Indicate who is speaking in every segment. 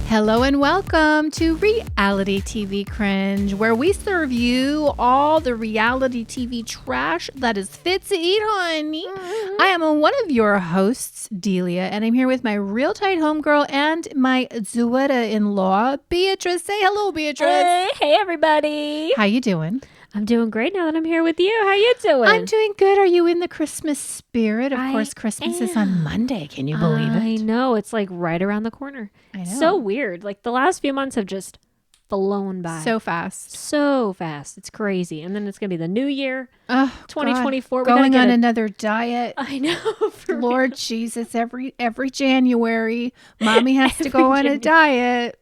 Speaker 1: Hello and welcome to Reality TV Cringe, where we serve you all the reality TV trash that is fit to eat, honey. I am one of your hosts, Delia, and I'm here with my real tight homegirl and my Zuetta-in-law, Beatrice. Say hello, Beatrice.
Speaker 2: Hey everybody.
Speaker 1: How you doing?
Speaker 2: I'm doing great now that I'm here with you. How you doing?
Speaker 1: I'm doing good. Are you in the Christmas spirit? Of
Speaker 2: I
Speaker 1: course, Christmas is
Speaker 2: am.
Speaker 1: on Monday. Can you believe
Speaker 2: I
Speaker 1: it?
Speaker 2: know. It's like right around the corner.
Speaker 1: I know.
Speaker 2: So weird. Like the last few months have just flown by.
Speaker 1: So fast.
Speaker 2: So fast. It's crazy. And then it's going to be the new year.
Speaker 1: Oh,
Speaker 2: 2024.
Speaker 1: God. Going on another diet.
Speaker 2: I know. For
Speaker 1: Lord
Speaker 2: real.
Speaker 1: Jesus, every January, mommy has to go on a diet.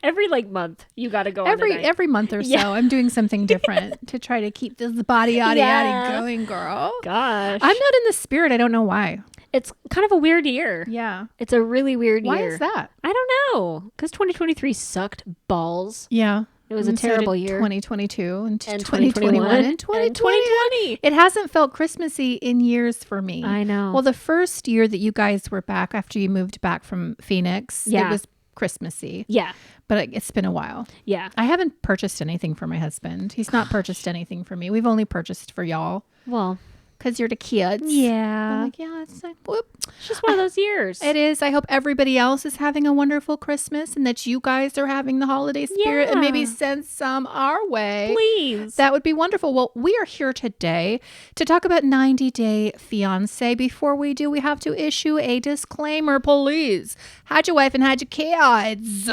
Speaker 2: Every like month, you got to go on
Speaker 1: Every month or so,
Speaker 2: Yeah.
Speaker 1: I'm doing something different to try to keep this body yada going, girl.
Speaker 2: Gosh.
Speaker 1: I'm not in the spirit. I don't know why.
Speaker 2: It's kind of a weird year.
Speaker 1: Yeah.
Speaker 2: It's a really weird
Speaker 1: Why
Speaker 2: year.
Speaker 1: is that?
Speaker 2: I don't know. Because 2023 sucked balls.
Speaker 1: Yeah.
Speaker 2: It was a terrible year.
Speaker 1: 2022 and
Speaker 2: 2021
Speaker 1: 2021 and 2020. It hasn't felt Christmassy in years for me.
Speaker 2: I know.
Speaker 1: Well, the first year that you guys were back after you moved back from Phoenix,
Speaker 2: Yeah.
Speaker 1: it was Christmassy.
Speaker 2: Yeah.
Speaker 1: But it's been a while.
Speaker 2: Yeah.
Speaker 1: I haven't purchased anything for my husband. He's not purchased anything for me. We've only purchased for y'all
Speaker 2: Well,
Speaker 1: because you're the kids.
Speaker 2: yeah.
Speaker 1: I'm like, yeah, it's like, whoop.
Speaker 2: It's just one of those years.
Speaker 1: It is. I hope everybody else is having a wonderful Christmas and that you guys are having the holiday spirit and maybe
Speaker 2: Yeah.
Speaker 1: send some our way.
Speaker 2: Please.
Speaker 1: That would be wonderful. Well, we are here today to talk about 90 Day Fiancé. Before we do, we have to issue a disclaimer, please. Hide your wife and hide your kids.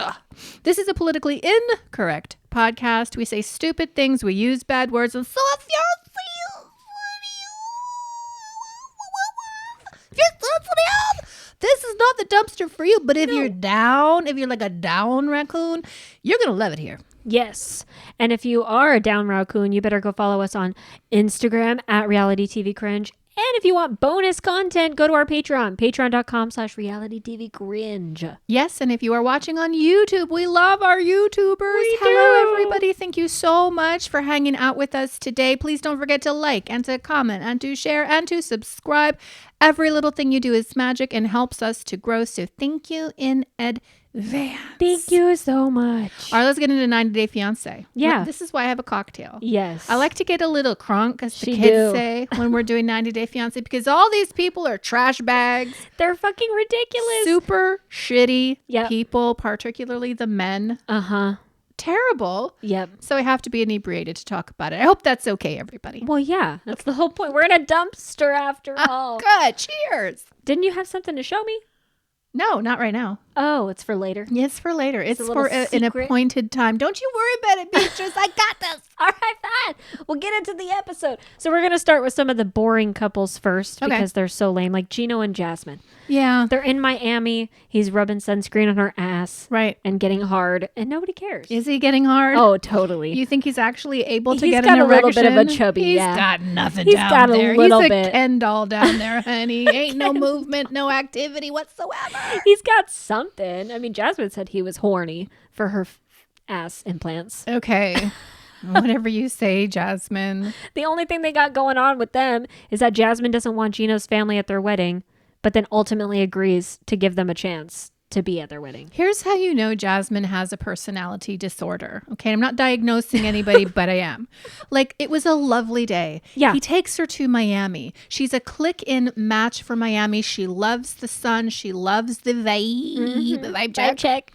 Speaker 1: This is a politically incorrect podcast. We say stupid things. We use bad words. And so if you're this is not the dumpster for you. But if you're down, if you're like a down raccoon, you're going to love it here.
Speaker 2: Yes. And if you are a down raccoon, you better go follow us on Instagram at Reality TV Cringe. And if you want bonus content, go to our Patreon, patreon.com/Reality TV Cringe.
Speaker 1: Yes, and if you are watching on YouTube, we love our YouTubers.
Speaker 2: do.
Speaker 1: Hello, everybody. Thank you so much for hanging out with us today. Please don't forget to like and to comment and to share and to subscribe. Every little thing you do is magic and helps us to grow. So thank you in advance.
Speaker 2: Thank you so much.
Speaker 1: All right, let's get into 90 Day Fiancé.
Speaker 2: Yeah.
Speaker 1: This is why I have a cocktail.
Speaker 2: Yes.
Speaker 1: I like to get a little crunk, as the
Speaker 2: She
Speaker 1: kids
Speaker 2: do.
Speaker 1: say, when we're doing 90 Day Fiancé, because all these people are trash bags,
Speaker 2: They're fucking ridiculous.
Speaker 1: super shitty
Speaker 2: Yep.
Speaker 1: people, particularly the men.
Speaker 2: Uh-huh.
Speaker 1: Terrible.
Speaker 2: Yep.
Speaker 1: So I have to be inebriated to talk about it. I hope that's okay, everybody.
Speaker 2: Well, yeah. That's the whole point. We're in a dumpster after all.
Speaker 1: Good. Cheers.
Speaker 2: Didn't you have something to show me?
Speaker 1: No, not right now.
Speaker 2: Oh, it's for later.
Speaker 1: It's for later. It's
Speaker 2: a
Speaker 1: for
Speaker 2: little
Speaker 1: an
Speaker 2: secret.
Speaker 1: appointed time. Don't you worry about it, Beatrice. I got this.
Speaker 2: All right, fine. We'll get into the episode. So we're going to start with some of the boring couples first
Speaker 1: Okay.
Speaker 2: because they're so lame, like Gino and Jasmine.
Speaker 1: Yeah.
Speaker 2: They're in Miami. He's rubbing sunscreen on her ass
Speaker 1: Right.
Speaker 2: and getting hard, and nobody cares.
Speaker 1: Is he getting hard?
Speaker 2: Oh, totally.
Speaker 1: You think he's actually able to
Speaker 2: He's
Speaker 1: get
Speaker 2: got
Speaker 1: an
Speaker 2: a little
Speaker 1: erection?
Speaker 2: bit of a chubby,
Speaker 1: He's
Speaker 2: yeah.
Speaker 1: got nothing
Speaker 2: He's
Speaker 1: down
Speaker 2: got a
Speaker 1: there.
Speaker 2: little
Speaker 1: He's a
Speaker 2: bit.
Speaker 1: Ken doll down there, honey. Ain't no movement, no activity whatsoever.
Speaker 2: He's got something. I mean, Jasmine said he was horny for her ass implants.
Speaker 1: Okay. Whatever you say, Jasmine.
Speaker 2: The only thing they got going on with them is that Jasmine doesn't want Gino's family at their wedding, but then ultimately agrees to give them a chance to be at their wedding.
Speaker 1: Here's how you know Jasmine has a personality disorder. Okay, I'm not diagnosing anybody, but I am. Like, it was a lovely day.
Speaker 2: Yeah.
Speaker 1: He takes her to Miami. She's a click-in match for Miami. She loves the sun. She loves the vibe. Vibe check.
Speaker 2: Check.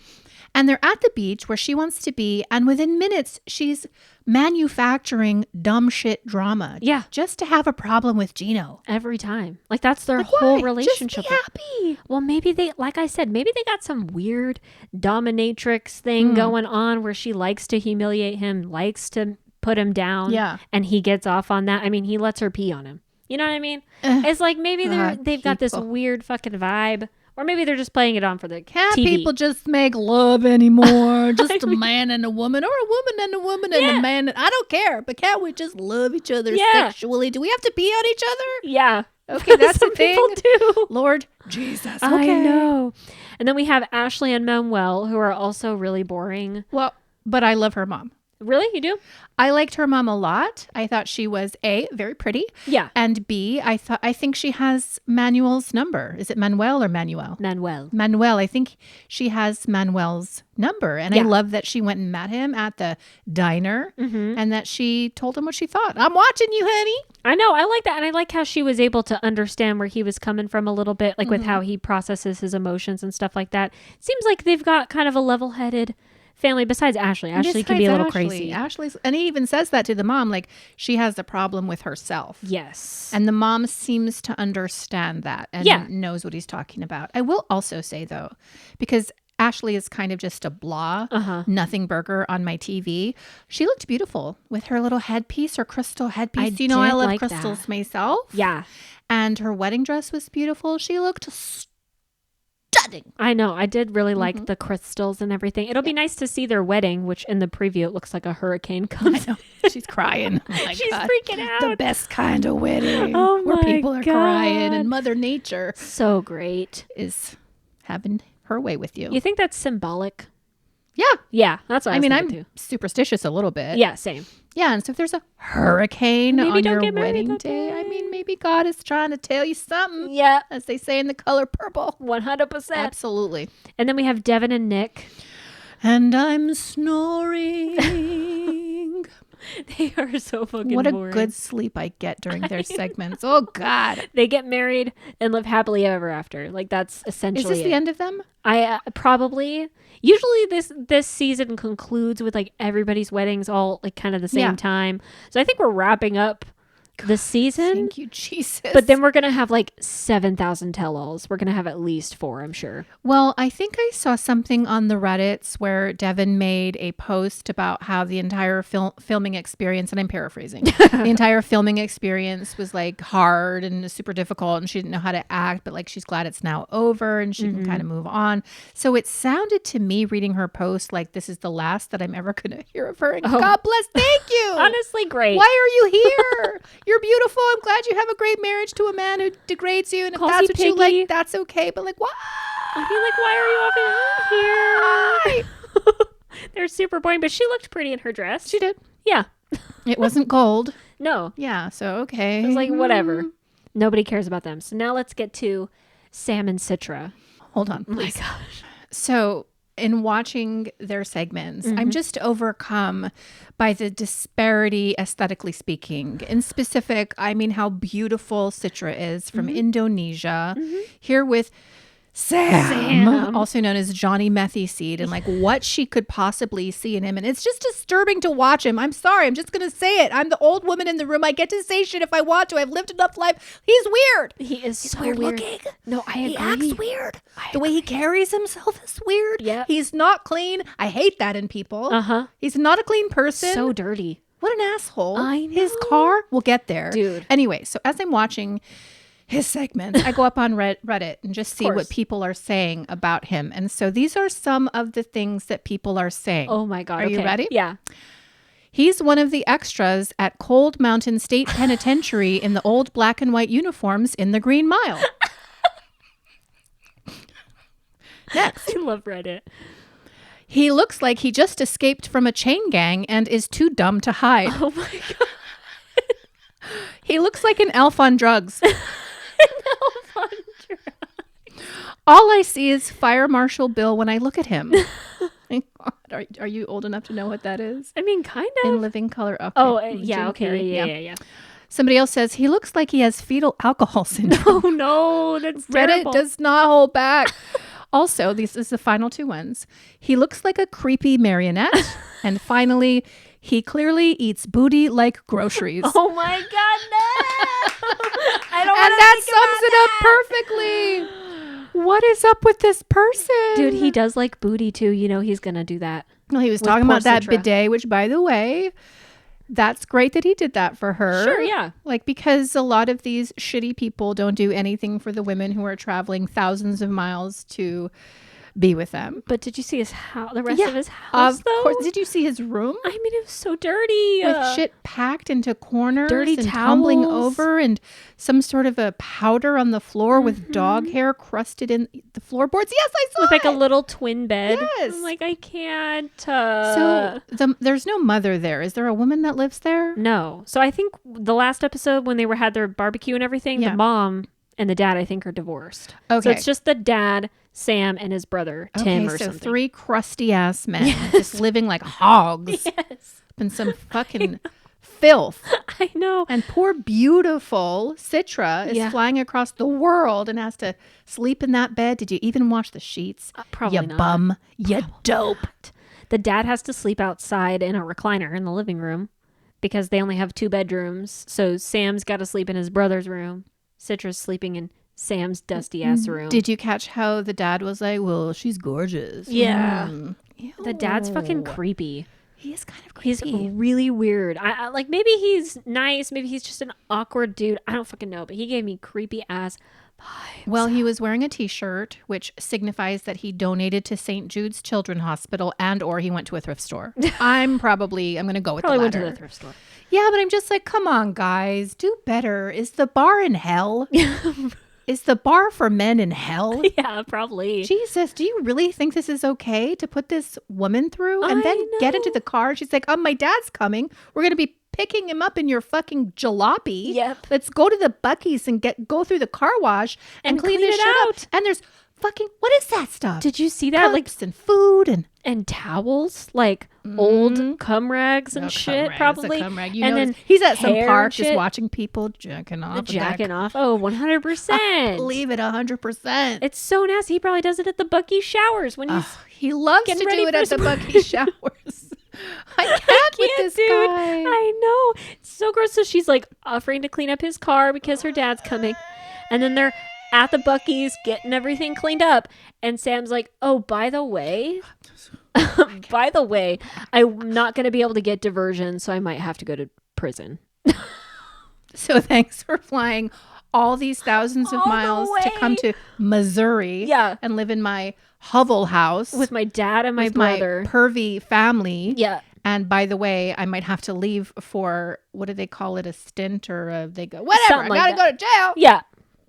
Speaker 1: And they're at the beach where she wants to be. And within minutes, she's manufacturing dumb shit drama.
Speaker 2: Yeah.
Speaker 1: Just to have a problem with Gino.
Speaker 2: Every time. Like, that's their
Speaker 1: Like,
Speaker 2: whole
Speaker 1: why?
Speaker 2: relationship.
Speaker 1: Just be happy.
Speaker 2: Well, maybe they, like I said, maybe they got some weird dominatrix thing going on where she likes to humiliate him, likes to put him down.
Speaker 1: Yeah.
Speaker 2: And he gets off on that. I mean, he lets her pee on him. You know what I mean? It's like maybe
Speaker 1: God,
Speaker 2: they've got this
Speaker 1: people.
Speaker 2: weird fucking vibe. Or maybe they're just playing it on for the
Speaker 1: Can't
Speaker 2: TV.
Speaker 1: people just make love anymore? Just a man and a woman, or a woman and a woman and
Speaker 2: Yeah.
Speaker 1: a man. I don't care, but can't we just love each other
Speaker 2: Yeah.
Speaker 1: sexually? Do we have to pee on each other?
Speaker 2: Yeah.
Speaker 1: Okay, that's
Speaker 2: Some
Speaker 1: the thing.
Speaker 2: people do.
Speaker 1: Lord Jesus. Okay.
Speaker 2: I know. And then we have Ashley and Manuel, who are also really boring.
Speaker 1: Well, but I love her mom.
Speaker 2: Really? You do?
Speaker 1: I liked her mom a lot. I thought she was A, very pretty.
Speaker 2: Yeah.
Speaker 1: And B, I think she has Manuel's number. Is it Manuel or Manuel? Manuel. I think she has Manuel's number. And I love that she went and met him at the diner and that she told him what she thought. I'm watching you, honey.
Speaker 2: I know. I like that. And I like how she was able to understand where he was coming from a little bit, like with how he processes his emotions and stuff like that. Seems like they've got kind of a level-headed family besides Ashley. Ashley can be a little crazy.
Speaker 1: Ashley's, and he even says that to the mom, like she has a problem with herself.
Speaker 2: Yes.
Speaker 1: And the mom seems to understand that and knows what he's talking about. I will also say though, because Ashley is kind of just a blah, nothing burger on my TV. She looked beautiful with her little headpiece, her crystal headpiece. I love like crystals myself.
Speaker 2: Yeah.
Speaker 1: And her wedding dress was beautiful. She looked stunning.
Speaker 2: I know. I did really like the crystals and everything. It'll be nice to see their wedding, which in the preview, it looks like a hurricane comes.
Speaker 1: I know. She's crying. Oh
Speaker 2: She's freaking out.
Speaker 1: The best kind of wedding
Speaker 2: where
Speaker 1: people are crying and Mother Nature
Speaker 2: so great
Speaker 1: is having her way with you.
Speaker 2: You think that's symbolic?
Speaker 1: Yeah.
Speaker 2: Yeah. That's what I mean, I'm
Speaker 1: too. Superstitious a little bit.
Speaker 2: Yeah, same.
Speaker 1: Yeah, and so if there's a hurricane
Speaker 2: maybe
Speaker 1: on
Speaker 2: don't
Speaker 1: your
Speaker 2: get married
Speaker 1: wedding
Speaker 2: that
Speaker 1: day,
Speaker 2: day.
Speaker 1: I mean, maybe God is trying to tell you something.
Speaker 2: Yeah.
Speaker 1: As they say in The Color Purple.
Speaker 2: 100%.
Speaker 1: Absolutely.
Speaker 2: And then we have Devin and Nick.
Speaker 1: And I'm snoring.
Speaker 2: They are so fucking
Speaker 1: What a
Speaker 2: boring.
Speaker 1: good sleep I get during their segments. Oh, God.
Speaker 2: They get married and live happily ever after. Like, that's essentially
Speaker 1: Is this the end of them?
Speaker 2: I probably... Usually this season concludes with like everybody's weddings all like kind of the same time. So I think we're wrapping up the season.
Speaker 1: Thank you, Jesus.
Speaker 2: But then we're going to have like 7,000 tell-alls. We're going to have at least 4, I'm sure.
Speaker 1: Well, I think I saw something on the Reddits where Devin made a post about how the entire filming experience, and I'm paraphrasing, the entire filming experience was like hard and super difficult and she didn't know how to act, but like she's glad it's now over and she can kind of move on. So it sounded to me reading her post like this is the last that I'm ever going to hear of her. And God bless, thank you.
Speaker 2: Honestly, great.
Speaker 1: Why are you here? You're beautiful. I'm glad you have a great marriage to a man who degrades you. And if that's what you like, that's okay. But like, why?
Speaker 2: I mean, like, why are you up here? They're super boring, but she looked pretty in her dress.
Speaker 1: She did.
Speaker 2: Yeah.
Speaker 1: It wasn't gold.
Speaker 2: No.
Speaker 1: Yeah. So, okay.
Speaker 2: It was like, whatever. Nobody cares about them. So now let's get to Sam and Citra.
Speaker 1: Hold on, please.
Speaker 2: Oh my gosh.
Speaker 1: So in watching their segments, I'm just overcome by the disparity, aesthetically speaking. In specific, I mean how beautiful Citra is from Indonesia, here with Sam, also known as Johnny Methy Seed, and like what she could possibly see in him. And it's just disturbing to watch him. I'm sorry. I'm just going to say it. I'm the old woman in the room. I get to say shit if I want to. I've lived enough life. He's weird.
Speaker 2: He's so
Speaker 1: weird looking.
Speaker 2: No, I agree.
Speaker 1: He acts weird. The way he carries himself is weird.
Speaker 2: Yeah.
Speaker 1: He's not clean. I hate that in people.
Speaker 2: Uh-huh.
Speaker 1: He's not a clean person.
Speaker 2: So dirty.
Speaker 1: What an asshole.
Speaker 2: I know.
Speaker 1: His car, we'll get there.
Speaker 2: Dude.
Speaker 1: Anyway, so as I'm watching his segments, I go up on Reddit and just see what people are saying about him. And so these are some of the things that people are saying.
Speaker 2: Oh my God.
Speaker 1: Are you ready?
Speaker 2: Yeah.
Speaker 1: He's one of the extras at Cold Mountain State Penitentiary in the old black and white uniforms in the Green Mile. Next.
Speaker 2: I love Reddit.
Speaker 1: He looks like he just escaped from a chain gang and is too dumb to hide.
Speaker 2: Oh my God.
Speaker 1: He looks like an elf on drugs. All I see is Fire Marshal Bill when I look at him. Are you old enough to know what that is?
Speaker 2: I mean, kind of.
Speaker 1: In Living Color. Okay.
Speaker 2: Oh, yeah.
Speaker 1: Jim
Speaker 2: Okay.
Speaker 1: Carrey,
Speaker 2: Yeah.
Speaker 1: Somebody else says he looks like he has fetal alcohol syndrome.
Speaker 2: Oh no, that's terrible.
Speaker 1: Reddit does not hold back. Also, this is the final two ones. He looks like a creepy marionette. And finally, he clearly eats booty like groceries.
Speaker 2: Oh my God, no! I don't.
Speaker 1: And that sums it up perfectly. What is up with this person?
Speaker 2: Dude, he does like booty too. You know he's gonna do that.
Speaker 1: Well, he was talking about that bidet, which, by the way, that's great that he did that for her.
Speaker 2: Sure, yeah.
Speaker 1: Like, because a lot of these shitty people don't do anything for the women who are traveling thousands of miles to be with them.
Speaker 2: But did you see his house? The rest of his house,
Speaker 1: Of
Speaker 2: though?
Speaker 1: course. Did you see his room?
Speaker 2: I mean, it was so dirty.
Speaker 1: With shit packed into corners
Speaker 2: Dirty
Speaker 1: and tumbling
Speaker 2: towels.
Speaker 1: over, and some sort of a powder on the floor with dog hair crusted in the floorboards. Yes, I saw
Speaker 2: with like
Speaker 1: it.
Speaker 2: a little twin bed.
Speaker 1: Yes.
Speaker 2: I'm like, I can't.
Speaker 1: So there's no mother there. Is there a woman that lives there?
Speaker 2: No. So I think the last episode when they had their barbecue and everything,
Speaker 1: Yeah.
Speaker 2: the mom and the dad, I think, are divorced.
Speaker 1: Okay.
Speaker 2: So it's just the dad, Sam, and his brother, Tim, or
Speaker 1: so
Speaker 2: something.
Speaker 1: 3 crusty ass men just living like hogs
Speaker 2: Yes.
Speaker 1: in some fucking filth.
Speaker 2: I know.
Speaker 1: And poor beautiful Citra is
Speaker 2: Yeah.
Speaker 1: flying across the world and has to sleep in that bed. Did you even wash the sheets?
Speaker 2: Probably
Speaker 1: you
Speaker 2: not.
Speaker 1: bum. You dope.
Speaker 2: The dad has to sleep outside in a recliner in the living room because they only have 2 bedrooms. So Sam's got to sleep in his brother's room. Citra's sleeping in Sam's dusty ass room.
Speaker 1: Did you catch how the dad was like, well, she's gorgeous?
Speaker 2: Yeah.
Speaker 1: Ew.
Speaker 2: The dad's fucking creepy.
Speaker 1: He is kind of
Speaker 2: He's
Speaker 1: creepy.
Speaker 2: really weird. I like, maybe he's nice. Maybe he's just an awkward dude. I don't fucking know. But he gave me creepy ass vibes.
Speaker 1: Well, he was wearing a t-shirt, which signifies that he donated to St. Jude's Children's Hospital and or he went to a thrift store. I'm going to go with
Speaker 2: Probably
Speaker 1: the
Speaker 2: went
Speaker 1: latter.
Speaker 2: to the thrift store.
Speaker 1: Yeah, but I'm just like, come on, guys, do better. Is the bar in hell? Is the bar for men in hell?
Speaker 2: Yeah, probably.
Speaker 1: Jesus, do you really think this is okay to put this woman through and
Speaker 2: I
Speaker 1: then get
Speaker 2: know.
Speaker 1: into the car? She's like, oh, my dad's coming. We're going to be picking him up in your fucking jalopy.
Speaker 2: Yep.
Speaker 1: Let's go to the Buc-ee's and go through the car wash and clean this
Speaker 2: it
Speaker 1: shit up.
Speaker 2: out.
Speaker 1: And there's fucking, what is that stuff?
Speaker 2: Did you see that? Like,
Speaker 1: Cups and food and
Speaker 2: towels, like old cum rags and shit, probably.
Speaker 1: You
Speaker 2: and
Speaker 1: know,
Speaker 2: then
Speaker 1: he's at some
Speaker 2: hair
Speaker 1: park
Speaker 2: and
Speaker 1: just
Speaker 2: shit.
Speaker 1: watching people jacking off.
Speaker 2: Jacking off. Oh, 100%.
Speaker 1: Believe it, 100%.
Speaker 2: It's so nasty. He probably does it at the Bucky showers when he's
Speaker 1: He loves
Speaker 2: getting
Speaker 1: to
Speaker 2: ready
Speaker 1: do it
Speaker 2: for
Speaker 1: at the
Speaker 2: his-
Speaker 1: Bucky showers. I can't with this
Speaker 2: dude.
Speaker 1: guy.
Speaker 2: I know. It's so gross. So she's like offering to clean up his car because her dad's coming. And then they're at the Buc-ee's getting everything cleaned up. And Sam's like, oh, by the way, I'm not going to be able to get diversion, so I might have to go to prison.
Speaker 1: So thanks for flying all these thousands of
Speaker 2: All the
Speaker 1: miles to come
Speaker 2: way.
Speaker 1: to Missouri
Speaker 2: Yeah.
Speaker 1: and live in my hovel house
Speaker 2: With my dad and my
Speaker 1: with
Speaker 2: brother.
Speaker 1: my pervy family.
Speaker 2: Yeah.
Speaker 1: And by the way, I might have to leave for, what do they call it, a stint or they go, whatever,
Speaker 2: Something
Speaker 1: I
Speaker 2: like
Speaker 1: gotta go to jail.
Speaker 2: Yeah.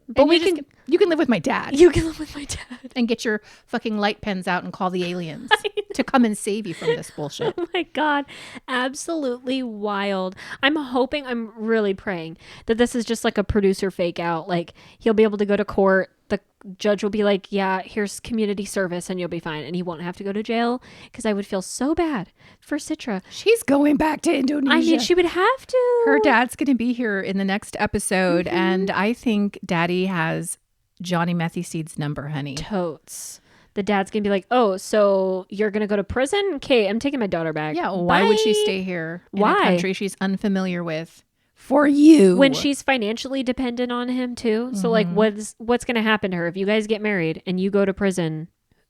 Speaker 1: But
Speaker 2: And
Speaker 1: we you can live with my dad
Speaker 2: You can live with my dad.
Speaker 1: and get your fucking light pens out and call the aliens to come and save you from this bullshit.
Speaker 2: Oh my God. Absolutely wild. I'm really praying that this is just like a producer fake out. Like he'll be able to go to court. The judge will be like, yeah, here's community service and you'll be fine. And he won't have to go to jail because I would feel so bad for Citra.
Speaker 1: She's going back to Indonesia.
Speaker 2: I mean, she would have to.
Speaker 1: Her dad's going to be here in the next episode. And I think Daddy has Johnny Methyseed's number, honey.
Speaker 2: Totes. The dad's going to be like, oh, so you're going to go to prison? Okay, I'm taking my daughter back.
Speaker 1: Yeah, why would she
Speaker 2: Bye.
Speaker 1: stay here in
Speaker 2: Why?
Speaker 1: a country she's unfamiliar with for you?
Speaker 2: When she's financially dependent on him too. So like what's going to happen to her if you guys get married and you go to prison?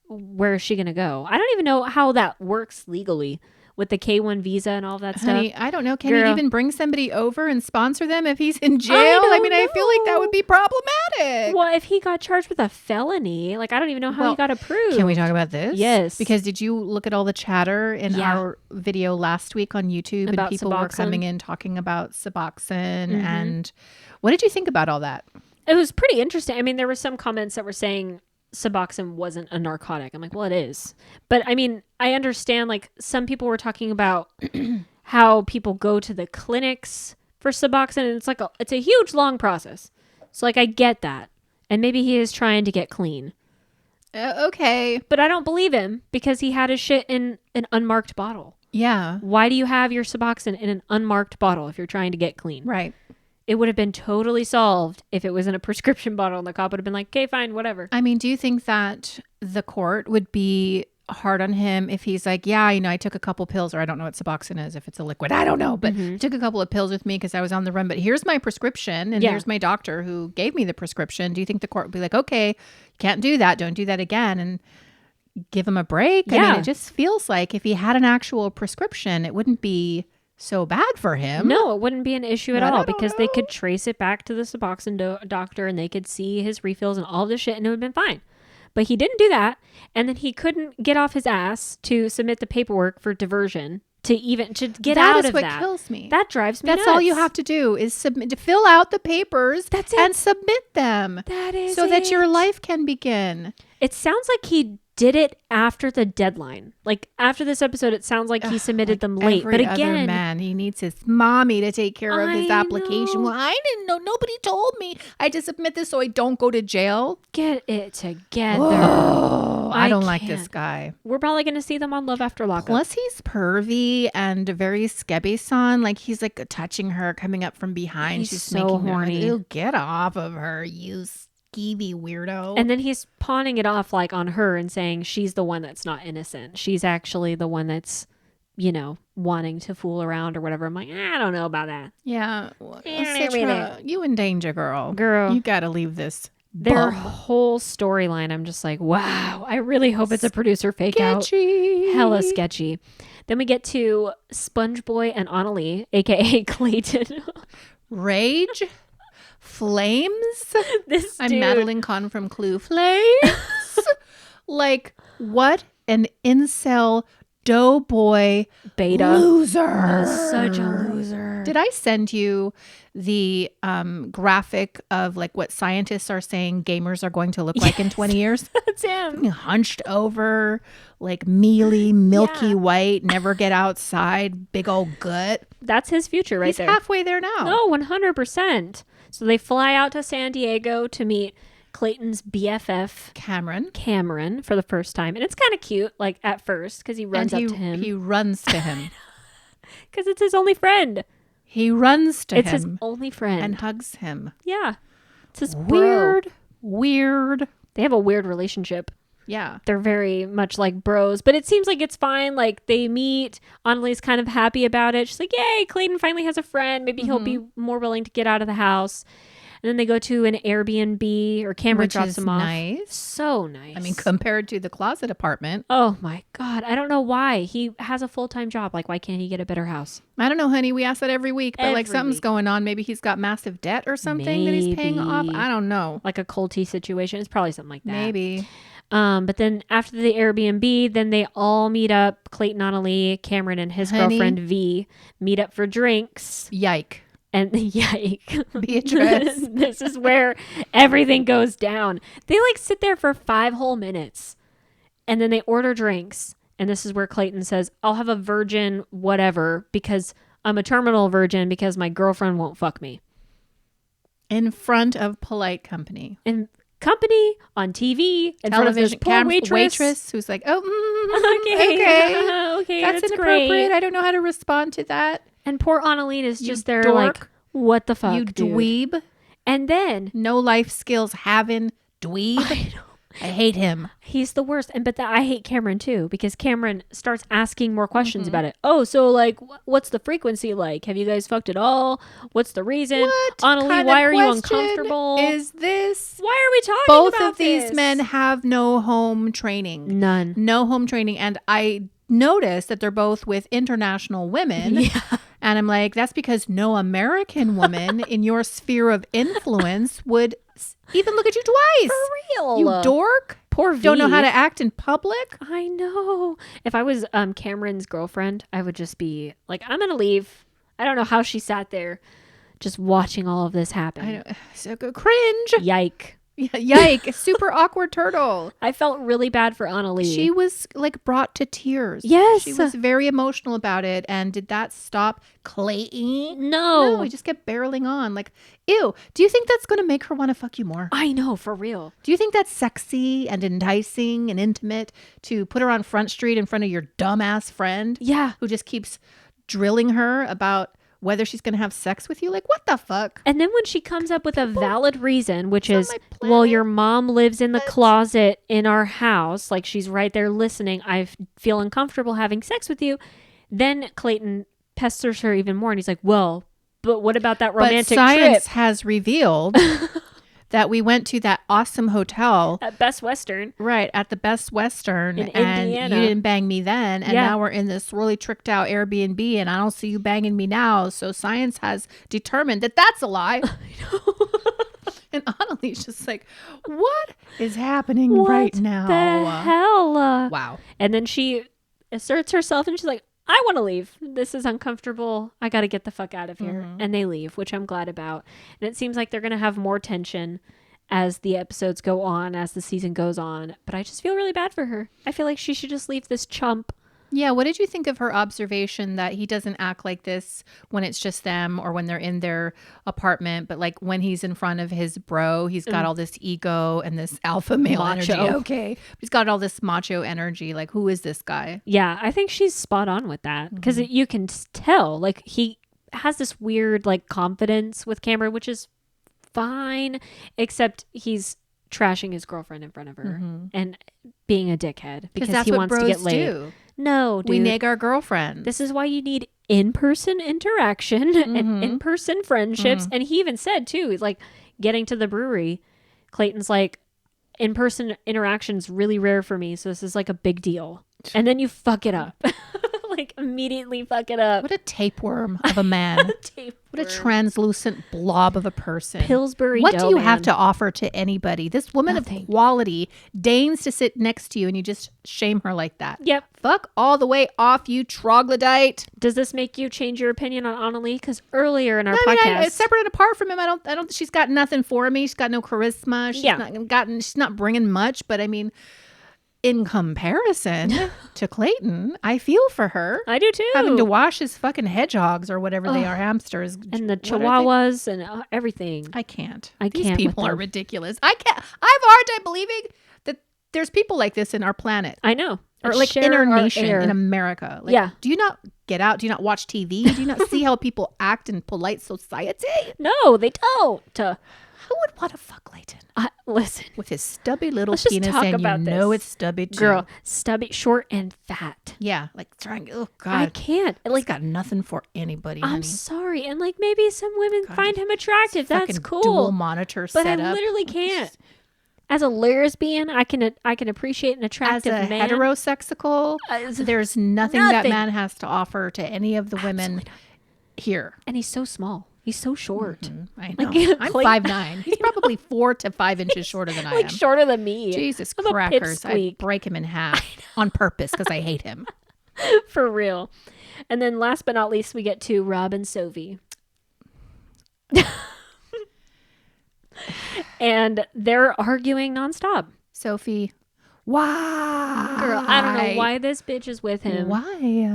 Speaker 2: Where is she going to go? I don't even know how that works legally with the K1 visa and all that
Speaker 1: Honey,
Speaker 2: stuff.
Speaker 1: I don't know. Can
Speaker 2: Girl.
Speaker 1: he even bring somebody over and sponsor them if he's in jail?
Speaker 2: don't
Speaker 1: I feel like that
Speaker 2: know.
Speaker 1: would be problematic.
Speaker 2: Well, if he got charged with a felony, like I don't even know how
Speaker 1: Well,
Speaker 2: he got approved.
Speaker 1: Can we talk about this?
Speaker 2: Yes.
Speaker 1: Because did you look at all the chatter in
Speaker 2: Yeah.
Speaker 1: our video last week on YouTube
Speaker 2: About
Speaker 1: and people were
Speaker 2: Suboxone?
Speaker 1: coming in talking about Suboxone and what did you think about all that?
Speaker 2: It was pretty interesting. I mean, there were some comments that were saying Suboxone wasn't a narcotic. I'm like, well, it is. But I mean, I understand like some people were talking about how people go to the clinics for Suboxone and it's a huge long process. So like I get that. And maybe he is trying to get clean.
Speaker 1: Okay.
Speaker 2: But I don't believe him because he had his shit in an unmarked bottle.
Speaker 1: Yeah.
Speaker 2: Why do you have your Suboxone in an unmarked bottle if you're trying to get clean?
Speaker 1: Right.
Speaker 2: It would have been totally solved if it was in a prescription bottle and the cop would have been like, okay, fine, whatever.
Speaker 1: I mean, do you think that the court would be hard on him if he's like, yeah, I took a couple pills, or I don't know what Suboxone is, if it's a liquid, I don't know, but I took a couple of pills with me because I was on the run, but here's my prescription and
Speaker 2: Yeah.
Speaker 1: here's my doctor who gave me the prescription. Do you think the court would be like, okay, can't do that, don't do that again, and give him a break? I
Speaker 2: Yeah.
Speaker 1: mean, it just feels like if he had an actual prescription, it wouldn't be so bad for him.
Speaker 2: No, it wouldn't be an issue at
Speaker 1: But I
Speaker 2: all
Speaker 1: don't
Speaker 2: because they
Speaker 1: know.
Speaker 2: could trace it back to the Suboxone doctor and they could see his refills and all this shit and it would have been fine. But he didn't do that. And then he couldn't get off his ass to submit the paperwork for diversion to get out of that.
Speaker 1: That is what kills me.
Speaker 2: That drives me
Speaker 1: That's
Speaker 2: nuts.
Speaker 1: all you have to do is to fill out the papers
Speaker 2: That's it.
Speaker 1: and submit them.
Speaker 2: That is
Speaker 1: so that your
Speaker 2: it.
Speaker 1: life can begin.
Speaker 2: It sounds like he did it after the deadline. Like after this episode, it sounds like he submitted them late.
Speaker 1: Every
Speaker 2: But again,
Speaker 1: other man, he needs his mommy to take care of his
Speaker 2: I
Speaker 1: application.
Speaker 2: know.
Speaker 1: Well, I didn't know. Nobody told me. I had to submit this so I don't go to jail.
Speaker 2: get it together.
Speaker 1: Oh, I don't like
Speaker 2: can't.
Speaker 1: this guy.
Speaker 2: We're probably going to see them on Love After Lockup.
Speaker 1: Plus, he's pervy and very skebby-son. Like, he's like touching her, coming up from behind.
Speaker 2: He's
Speaker 1: She's
Speaker 2: so
Speaker 1: making her-
Speaker 2: horny.
Speaker 1: Ew, get off of her, you skeevy weirdo.
Speaker 2: And then he's pawning it off like on her and saying she's the one that's not innocent. She's actually the one that's, wanting to fool around or whatever. I'm like, I don't know about that.
Speaker 1: yeah,
Speaker 2: Citra,
Speaker 1: you in danger, girl.
Speaker 2: Girl.
Speaker 1: You got to leave this.
Speaker 2: Their
Speaker 1: bum.
Speaker 2: whole storyline, I'm just like, wow. I really hope it's a producer fake out.
Speaker 1: Sketchy.
Speaker 2: Hella sketchy. Then we get to Sponge Boy and Annalie, aka Clayton.
Speaker 1: Rage. Flames.
Speaker 2: This
Speaker 1: I'm
Speaker 2: dude.
Speaker 1: Madeline Kahn from Clue. Flames. Like, what an incel doughboy
Speaker 2: Beta.
Speaker 1: loser.
Speaker 2: Such a loser.
Speaker 1: Did I send you the graphic of like what scientists are saying gamers are going to look like in 20 years?
Speaker 2: That's him.
Speaker 1: Hunched over, like mealy, milky
Speaker 2: Yeah.
Speaker 1: white, never get outside, big old gut.
Speaker 2: That's his future right
Speaker 1: He's
Speaker 2: there.
Speaker 1: halfway there now.
Speaker 2: Oh, 100%. So they fly out to San Diego to meet Clayton's BFF, Cameron, for the first time. And it's kind of cute, like at first, because he runs up to him.
Speaker 1: He runs to him.
Speaker 2: Because it's his only friend.
Speaker 1: He runs to
Speaker 2: It's
Speaker 1: him
Speaker 2: his only friend.
Speaker 1: and hugs him.
Speaker 2: Yeah. It's his bro.
Speaker 1: Weird.
Speaker 2: They have a weird relationship.
Speaker 1: Yeah.
Speaker 2: They're very much like bros, but it seems like it's fine. Like they meet. Annalie's kind of happy about it. She's like, yay, Clayton finally has a friend. Maybe he'll be more willing to get out of the house. And then they go to an Airbnb, or Cameron
Speaker 1: Which
Speaker 2: drops
Speaker 1: is
Speaker 2: them off.
Speaker 1: nice.
Speaker 2: So nice.
Speaker 1: I mean, compared to the closet apartment.
Speaker 2: oh my God. I don't know why. He has a full-time job. Like, why can't he get a better house?
Speaker 1: I don't know, honey. We ask that every week, but like
Speaker 2: Every
Speaker 1: something's
Speaker 2: week.
Speaker 1: going on. Maybe he's got massive debt or something that he's paying off.
Speaker 2: Maybe.
Speaker 1: I don't know.
Speaker 2: Like a culty situation. It's probably something like that.
Speaker 1: Maybe.
Speaker 2: But then after the Airbnb, then they all meet up. Clayton, Annalie, Cameron, and his
Speaker 1: Honey.
Speaker 2: girlfriend V meet up for drinks.
Speaker 1: Yike.
Speaker 2: And yike.
Speaker 1: Beatrice.
Speaker 2: This is where everything goes down. They like sit there for 5 whole minutes. And then they order drinks. And this is where Clayton says, I'll have a virgin whatever because I'm a terminal virgin because my girlfriend won't fuck me.
Speaker 1: In front of polite company.
Speaker 2: And company on TV in front of this
Speaker 1: Television
Speaker 2: poor waitress.
Speaker 1: who's like, oh,
Speaker 2: Okay.
Speaker 1: okay.
Speaker 2: Okay,
Speaker 1: That's
Speaker 2: that's
Speaker 1: inappropriate.
Speaker 2: great.
Speaker 1: I don't know how to respond to that.
Speaker 2: And poor Annalene is
Speaker 1: You
Speaker 2: just there
Speaker 1: dork.
Speaker 2: like, what the fuck,
Speaker 1: You
Speaker 2: dude?
Speaker 1: dweeb.
Speaker 2: And then
Speaker 1: No life skills having dweeb. I hate him.
Speaker 2: he's the worst. And but I hate Cameron too because Cameron starts asking more questions about it. Oh, so like, what's the frequency like? Have you guys fucked at all? What's the reason?
Speaker 1: What
Speaker 2: Annalene,
Speaker 1: kind
Speaker 2: why
Speaker 1: of
Speaker 2: are you
Speaker 1: question
Speaker 2: uncomfortable?
Speaker 1: Is this?
Speaker 2: Why are we talking
Speaker 1: Both
Speaker 2: about
Speaker 1: of these
Speaker 2: this?
Speaker 1: men have no home training.
Speaker 2: None.
Speaker 1: No home training. And I noticed that they're both with international women.
Speaker 2: Yeah.
Speaker 1: And I'm like, that's because no American woman in your sphere of influence would even look at you twice.
Speaker 2: For real.
Speaker 1: You dork.
Speaker 2: Poor V.
Speaker 1: Don't know how to act in public.
Speaker 2: I know. If I was Cameron's girlfriend, I would just be like, I'm going to leave. I don't know how she sat there just watching all of this happen.
Speaker 1: I know. So good. Cringe.
Speaker 2: Yike.
Speaker 1: Yike. Super awkward turtle.
Speaker 2: I felt really bad for Annalie.
Speaker 1: She was like brought to tears.
Speaker 2: Yes.
Speaker 1: She was very emotional about it. And did that stop Clayton?
Speaker 2: No.
Speaker 1: No, he just kept barreling on. Like, ew. Do you think that's going to make her want to fuck you more?
Speaker 2: I know, for real.
Speaker 1: Do you think that's sexy and enticing and intimate to put her on Front Street in front of your dumbass friend
Speaker 2: Yeah.
Speaker 1: who just keeps drilling her about whether she's going to have sex with you? Like, what the fuck?
Speaker 2: And then when she comes up with a valid reason, which
Speaker 1: on
Speaker 2: is,
Speaker 1: my
Speaker 2: well,
Speaker 1: planet.
Speaker 2: your mom lives in the closet in our house, like she's right there listening. I feel uncomfortable having sex with you. Then Clayton pesters her even more. And he's like, well, but what about that romantic
Speaker 1: but science
Speaker 2: trip
Speaker 1: has revealed that we went to that awesome hotel.
Speaker 2: at Best Western?
Speaker 1: Right, at the Best Western.
Speaker 2: In
Speaker 1: and
Speaker 2: Indiana.
Speaker 1: you didn't bang me then. And
Speaker 2: Yeah.
Speaker 1: now we're in this really tricked out Airbnb and I don't see you banging me now. So science has determined that that's a lie. And Annalise He's just like, what is happening right now?
Speaker 2: The hell?
Speaker 1: Wow.
Speaker 2: And then she asserts herself and she's like, I want to leave. This is uncomfortable. I got to get the fuck out of here. And they leave, which I'm glad about. And it seems like they're going to have more tension as the episodes go on, as the season goes on. But I just feel really bad for her. I feel like she should just leave this chump.
Speaker 1: Yeah, what did you think of her observation that he doesn't act like this when it's just them or when they're in their apartment, but like when he's in front of his bro, he's got all this ego and this alpha male
Speaker 2: Macho.
Speaker 1: energy. Okay. He's got all this macho energy. Like, who is this guy?
Speaker 2: Yeah, I think she's spot on with that because you can tell, like, he has this weird, like, confidence with Cameron, which is fine, except he's trashing his girlfriend in front of her and being a dickhead because
Speaker 1: that's
Speaker 2: he
Speaker 1: what
Speaker 2: wants to
Speaker 1: bros
Speaker 2: get laid.
Speaker 1: do.
Speaker 2: No, dude.
Speaker 1: We nag our girlfriends.
Speaker 2: This is why you need in-person interaction and in-person friendships. And he even said, too, he's like, getting to the brewery, Clayton's like, in-person interaction's really rare for me, so this is like a big deal. And then you fuck it up. Like, immediately fuck it up.
Speaker 1: What a tapeworm of a man. What a translucent blob of a person.
Speaker 2: Pillsbury
Speaker 1: What do you
Speaker 2: Doughman.
Speaker 1: have to offer to anybody? This woman
Speaker 2: Nothing.
Speaker 1: of quality deigns to sit next to you and you just shame her like that.
Speaker 2: Yep.
Speaker 1: Fuck all the way off, you troglodyte.
Speaker 2: Does this make you change your opinion on Annalie? Because earlier in our
Speaker 1: I
Speaker 2: podcast...
Speaker 1: mean, separate and apart from him, I don't, she's got nothing for me. She's got no charisma. She's not bringing much, but I mean... In comparison to Clayton, I feel for her.
Speaker 2: I do too.
Speaker 1: Having to wash his fucking hedgehogs or whatever they are, hamsters.
Speaker 2: And the
Speaker 1: What are they?
Speaker 2: chihuahuas and everything.
Speaker 1: I can't.
Speaker 2: I
Speaker 1: These
Speaker 2: can't with
Speaker 1: people are
Speaker 2: them.
Speaker 1: ridiculous. I can't. I have a hard time believing that there's people like this in our planet.
Speaker 2: I know.
Speaker 1: Or like
Speaker 2: Share
Speaker 1: in our
Speaker 2: our
Speaker 1: nation,
Speaker 2: air.
Speaker 1: in America. Like,
Speaker 2: Yeah.
Speaker 1: do you not get out? Do you not watch TV? Do you not see how people act in polite society?
Speaker 2: No, they don't.
Speaker 1: Who would want to fuck Clayton?
Speaker 2: Listen,
Speaker 1: With his stubby little
Speaker 2: Let's just
Speaker 1: penis
Speaker 2: talk
Speaker 1: and you
Speaker 2: about
Speaker 1: know
Speaker 2: this.
Speaker 1: it's stubby too.
Speaker 2: girl, stubby, short, and fat.
Speaker 1: Yeah, like trying, oh
Speaker 2: I
Speaker 1: God.
Speaker 2: can't.
Speaker 1: Like,
Speaker 2: Like,
Speaker 1: got nothing for anybody, honey.
Speaker 2: I'm sorry. And like, maybe some women
Speaker 1: God,
Speaker 2: find him attractive. That's
Speaker 1: Fucking
Speaker 2: cool.
Speaker 1: dual monitor
Speaker 2: But I
Speaker 1: setup.
Speaker 2: literally can't. As a lesbian, I can appreciate an
Speaker 1: As
Speaker 2: attractive
Speaker 1: a
Speaker 2: man.
Speaker 1: heterosexual,
Speaker 2: As-
Speaker 1: there's nothing that
Speaker 2: nothing.
Speaker 1: man has to offer to any of the women here.
Speaker 2: And he's so small. He's so short.
Speaker 1: I know.
Speaker 2: Like,
Speaker 1: I'm
Speaker 2: Clayton-
Speaker 1: 5'9". He's probably 4 to 5 inches shorter than I
Speaker 2: Like
Speaker 1: am.
Speaker 2: shorter than me.
Speaker 1: Jesus
Speaker 2: I'm a
Speaker 1: crackers. I
Speaker 2: pipsqueak.
Speaker 1: break him in half on purpose because I hate him.
Speaker 2: For real. And then last but not least, we get to Rob and Sophie. And they're arguing nonstop.
Speaker 1: Sophie, why?
Speaker 2: Girl, I don't know why this bitch is with him.
Speaker 1: Why?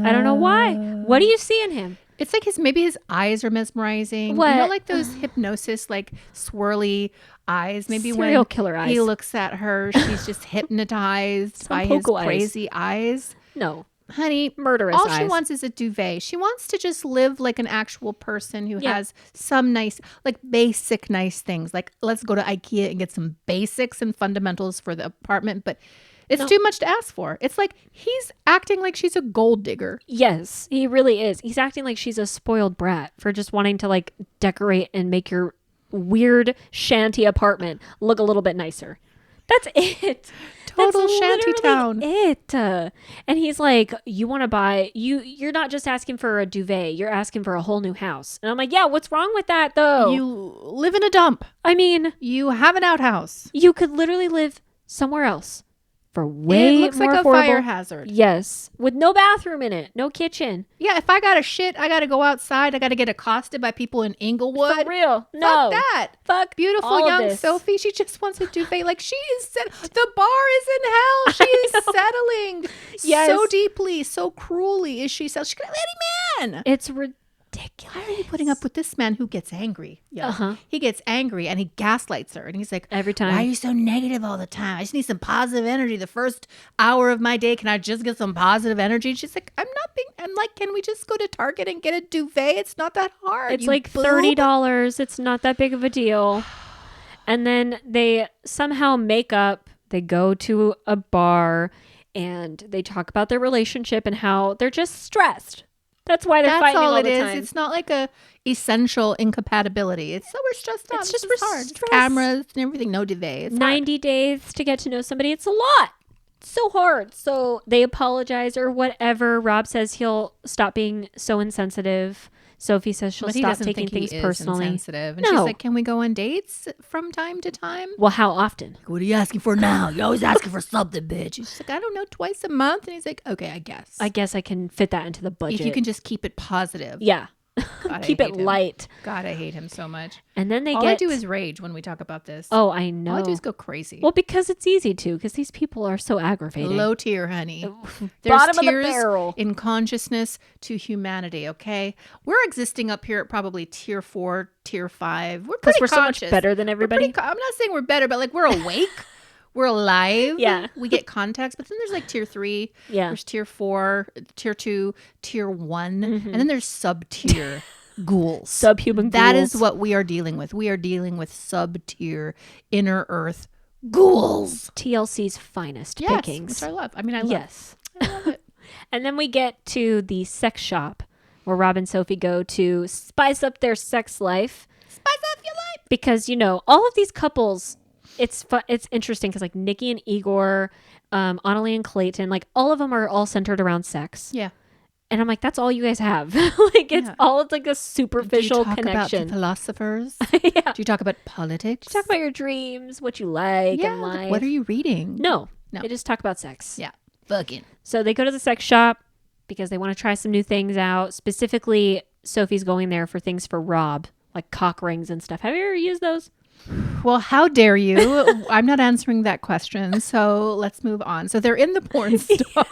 Speaker 2: I don't know why. What do you see in him?
Speaker 1: It's like maybe his eyes are mesmerizing.
Speaker 2: What?
Speaker 1: You know, like those hypnosis, like swirly eyes. Maybe
Speaker 2: Serial
Speaker 1: when
Speaker 2: killer eyes.
Speaker 1: he looks at her, she's just hypnotized by his
Speaker 2: Poco eyes.
Speaker 1: crazy eyes.
Speaker 2: No.
Speaker 1: Honey,
Speaker 2: Murderous
Speaker 1: all
Speaker 2: eyes.
Speaker 1: she wants is a duvet. She wants to just live like an actual person who
Speaker 2: Yeah.
Speaker 1: has some nice, like basic nice things. Like, let's go to IKEA and get some basics and fundamentals for the apartment. But it's too much to ask for. It's like he's acting like she's a gold digger.
Speaker 2: Yes, he really is. He's acting like she's a spoiled brat for just wanting to like decorate and make your weird shanty apartment look a little bit nicer. That's it.
Speaker 1: Total
Speaker 2: That's
Speaker 1: shanty
Speaker 2: literally
Speaker 1: town.
Speaker 2: It. And he's like, you want to buy you're not just asking for a duvet, you're asking for a whole new house. And I'm like, yeah, what's wrong with that though?
Speaker 1: You live in a dump.
Speaker 2: I mean,
Speaker 1: You have an outhouse.
Speaker 2: you could literally live somewhere else for way
Speaker 1: It looks
Speaker 2: more
Speaker 1: like a
Speaker 2: affordable.
Speaker 1: fire hazard.
Speaker 2: Yes, with no bathroom in it, no kitchen.
Speaker 1: Yeah, if I got to shit, I got to go outside. I got to get accosted by people in Inglewood.
Speaker 2: For real. No.
Speaker 1: Fuck that.
Speaker 2: Fuck
Speaker 1: Beautiful
Speaker 2: all of
Speaker 1: young
Speaker 2: this.
Speaker 1: Sophie. She just wants a duvet. Like she is the bar is in hell. She is settling
Speaker 2: Yes.
Speaker 1: so deeply, so cruelly is she settling. She could have any man.
Speaker 2: It's ridiculous.
Speaker 1: Why are you putting up with this man who gets angry? Yeah.
Speaker 2: Uh-huh.
Speaker 1: He gets angry and he gaslights her and he's like,
Speaker 2: Every time.
Speaker 1: why are you so negative all the time? I just need some positive energy. The first hour of my day, can I just get some positive energy? And she's like, I'm like, can we just go to Target and get a duvet? It's not that hard.
Speaker 2: It's
Speaker 1: you
Speaker 2: like
Speaker 1: boob."
Speaker 2: $30. It's not that big of a deal. And then they somehow make up. They go to a bar and they talk about their relationship and how they're just stressed. That's why they're
Speaker 1: That's
Speaker 2: fighting
Speaker 1: all
Speaker 2: all
Speaker 1: it
Speaker 2: the
Speaker 1: is.
Speaker 2: time.
Speaker 1: It's not like a essential incompatibility. It's so we're stressed out.
Speaker 2: It's
Speaker 1: It's
Speaker 2: just
Speaker 1: just
Speaker 2: we're
Speaker 1: hard.
Speaker 2: stressed.
Speaker 1: Cameras and everything. No duvet. It's hard.
Speaker 2: 90 days to get to know somebody. It's a lot. It's so hard. So they apologize or whatever. Rob says he'll stop being so insensitive. Sophie says she'll
Speaker 1: But he
Speaker 2: stop
Speaker 1: doesn't
Speaker 2: taking
Speaker 1: think he
Speaker 2: things
Speaker 1: is
Speaker 2: personally.
Speaker 1: insensitive. And
Speaker 2: No.
Speaker 1: she's like, can we go on dates from time to time?
Speaker 2: Well, how often?
Speaker 1: What are you asking for now? You're always asking for something, bitch. She's like, I don't know, twice a month. And he's like, okay, I guess.
Speaker 2: I guess I can fit that into the budget.
Speaker 1: If you can just keep it positive.
Speaker 2: Yeah.
Speaker 1: God,
Speaker 2: Keep
Speaker 1: I
Speaker 2: it
Speaker 1: hate him.
Speaker 2: light.
Speaker 1: God, I hate him so much.
Speaker 2: And then they
Speaker 1: All
Speaker 2: get...
Speaker 1: I do is rage when we talk about this.
Speaker 2: Oh, I know.
Speaker 1: All I do is go crazy.
Speaker 2: Well, because it's easy to, because these people are so aggravating.
Speaker 1: Low tier, honey. There's
Speaker 2: Bottom of the
Speaker 1: tiers
Speaker 2: barrel.
Speaker 1: in consciousness to humanity, okay? We're existing up here at probably tier 4, tier 5. We're pretty
Speaker 2: Because we're
Speaker 1: conscious.
Speaker 2: so much better than everybody.
Speaker 1: I'm not saying we're better, but like we're awake. We're alive.
Speaker 2: Yeah.
Speaker 1: We get context. But then there's like tier 3.
Speaker 2: Yeah.
Speaker 1: There's tier 4, tier 2, tier 1. And then there's sub-tier ghouls.
Speaker 2: Subhuman
Speaker 1: That
Speaker 2: ghouls.
Speaker 1: is what we are dealing with. We are dealing with sub-tier inner earth ghouls.
Speaker 2: TLC's finest
Speaker 1: Yes,
Speaker 2: pickings.
Speaker 1: which I love. I mean, I love.
Speaker 2: Yes.
Speaker 1: I love it.
Speaker 2: And then we get to the sex shop where Rob and Sophie go to spice up their sex life.
Speaker 1: Spice up your life.
Speaker 2: Because, you know, all of these couples, it's interesting because like Nikki and Igor, Annalie and Clayton, like all of them are all centered around sex.
Speaker 1: Yeah.
Speaker 2: And I'm like, that's all you guys have. Like it's
Speaker 1: Yeah.
Speaker 2: all like a superficial
Speaker 1: Do you talk
Speaker 2: connection.
Speaker 1: about the philosophers?
Speaker 2: Yeah.
Speaker 1: Do you talk about politics?
Speaker 2: Talk about your dreams, what you like
Speaker 1: yeah.
Speaker 2: in life.
Speaker 1: What are you reading?
Speaker 2: No.
Speaker 1: No.
Speaker 2: They just talk about sex.
Speaker 1: Yeah. Fucking.
Speaker 2: So they go to the sex shop because they want to try some new things out. Specifically, Sophie's going there for things for Rob, like cock rings and stuff. Have you ever used those?
Speaker 1: Well, how dare you? I'm not answering that question. So let's move on. So they're in the porn store.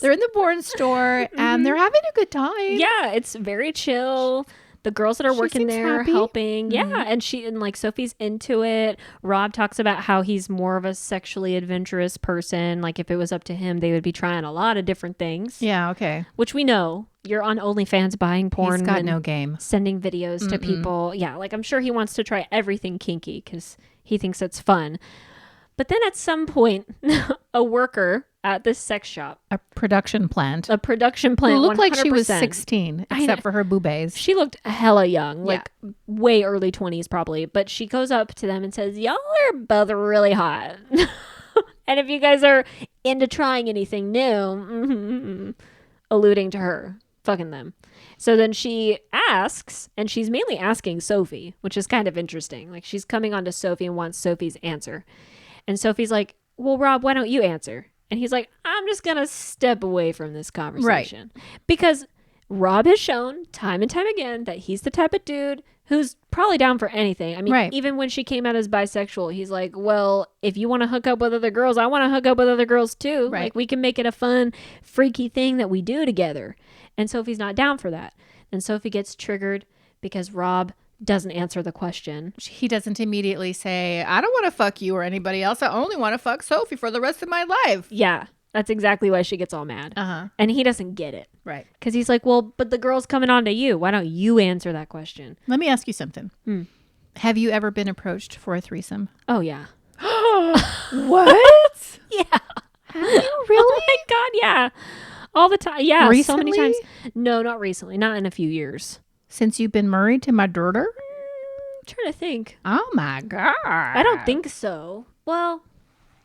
Speaker 1: They're in the porn store and they're having a good time.
Speaker 2: Yeah, it's very chill. The girls that are
Speaker 1: She
Speaker 2: working
Speaker 1: seems
Speaker 2: there
Speaker 1: happy.
Speaker 2: helping. Yeah, and like Sophie's into it. Rob talks about how he's more of a sexually adventurous person. Like if it was up to him, they would be trying a lot of different things.
Speaker 1: Yeah. Okay.
Speaker 2: Which we know. You're on OnlyFans buying porn.
Speaker 1: He's got
Speaker 2: and
Speaker 1: no game.
Speaker 2: sending videos to people. Yeah, like I'm sure he wants to try everything kinky because he thinks it's fun. But then at some point, a worker at this sex shop,
Speaker 1: A production plant.
Speaker 2: a production plant,
Speaker 1: Who looked like she was
Speaker 2: 100%.
Speaker 1: 16,
Speaker 2: I
Speaker 1: except
Speaker 2: know.
Speaker 1: for her boobies.
Speaker 2: She looked hella young,
Speaker 1: Yeah.
Speaker 2: like way early 20s probably. But she goes up to them and says, y'all are both really hot. And if you guys are into trying anything new, alluding to her, fucking them. So then she asks, and she's mainly asking Sophie, which is kind of interesting. Like she's coming on to Sophie and wants Sophie's answer. And Sophie's like, well, Rob, why don't you answer? And he's like, I'm just going to step away from this conversation. Because Rob has shown time and time again that he's the type of dude who's probably down for anything. I mean,
Speaker 1: Right.
Speaker 2: even when she came out as bisexual, he's like, well, if you want to hook up with other girls, I want to hook up with other girls too.
Speaker 1: Right.
Speaker 2: Like we can make it a fun, freaky thing that we do together. And Sophie's not down for that. And Sophie gets triggered because Rob doesn't answer the question.
Speaker 1: He doesn't immediately say, I don't want to fuck you or anybody else. I only want to fuck Sophie for the rest of my life.
Speaker 2: Yeah, that's exactly why she gets all mad.
Speaker 1: Uh-huh.
Speaker 2: And he doesn't get it.
Speaker 1: Right.
Speaker 2: Because he's like, well, but the girl's coming on to you. Why don't you answer that question?
Speaker 1: Let me ask you something. Have you ever been approached for a threesome?
Speaker 2: Oh, yeah.
Speaker 1: What?
Speaker 2: Yeah.
Speaker 1: Have you really?
Speaker 2: Oh, my God, yeah. All the time. Yeah, so many
Speaker 1: Recently?
Speaker 2: times. No, not recently. Not in a few years.
Speaker 1: Since you've been married to my daughter?
Speaker 2: I'm trying to think.
Speaker 1: Oh my God.
Speaker 2: I don't think so. Well,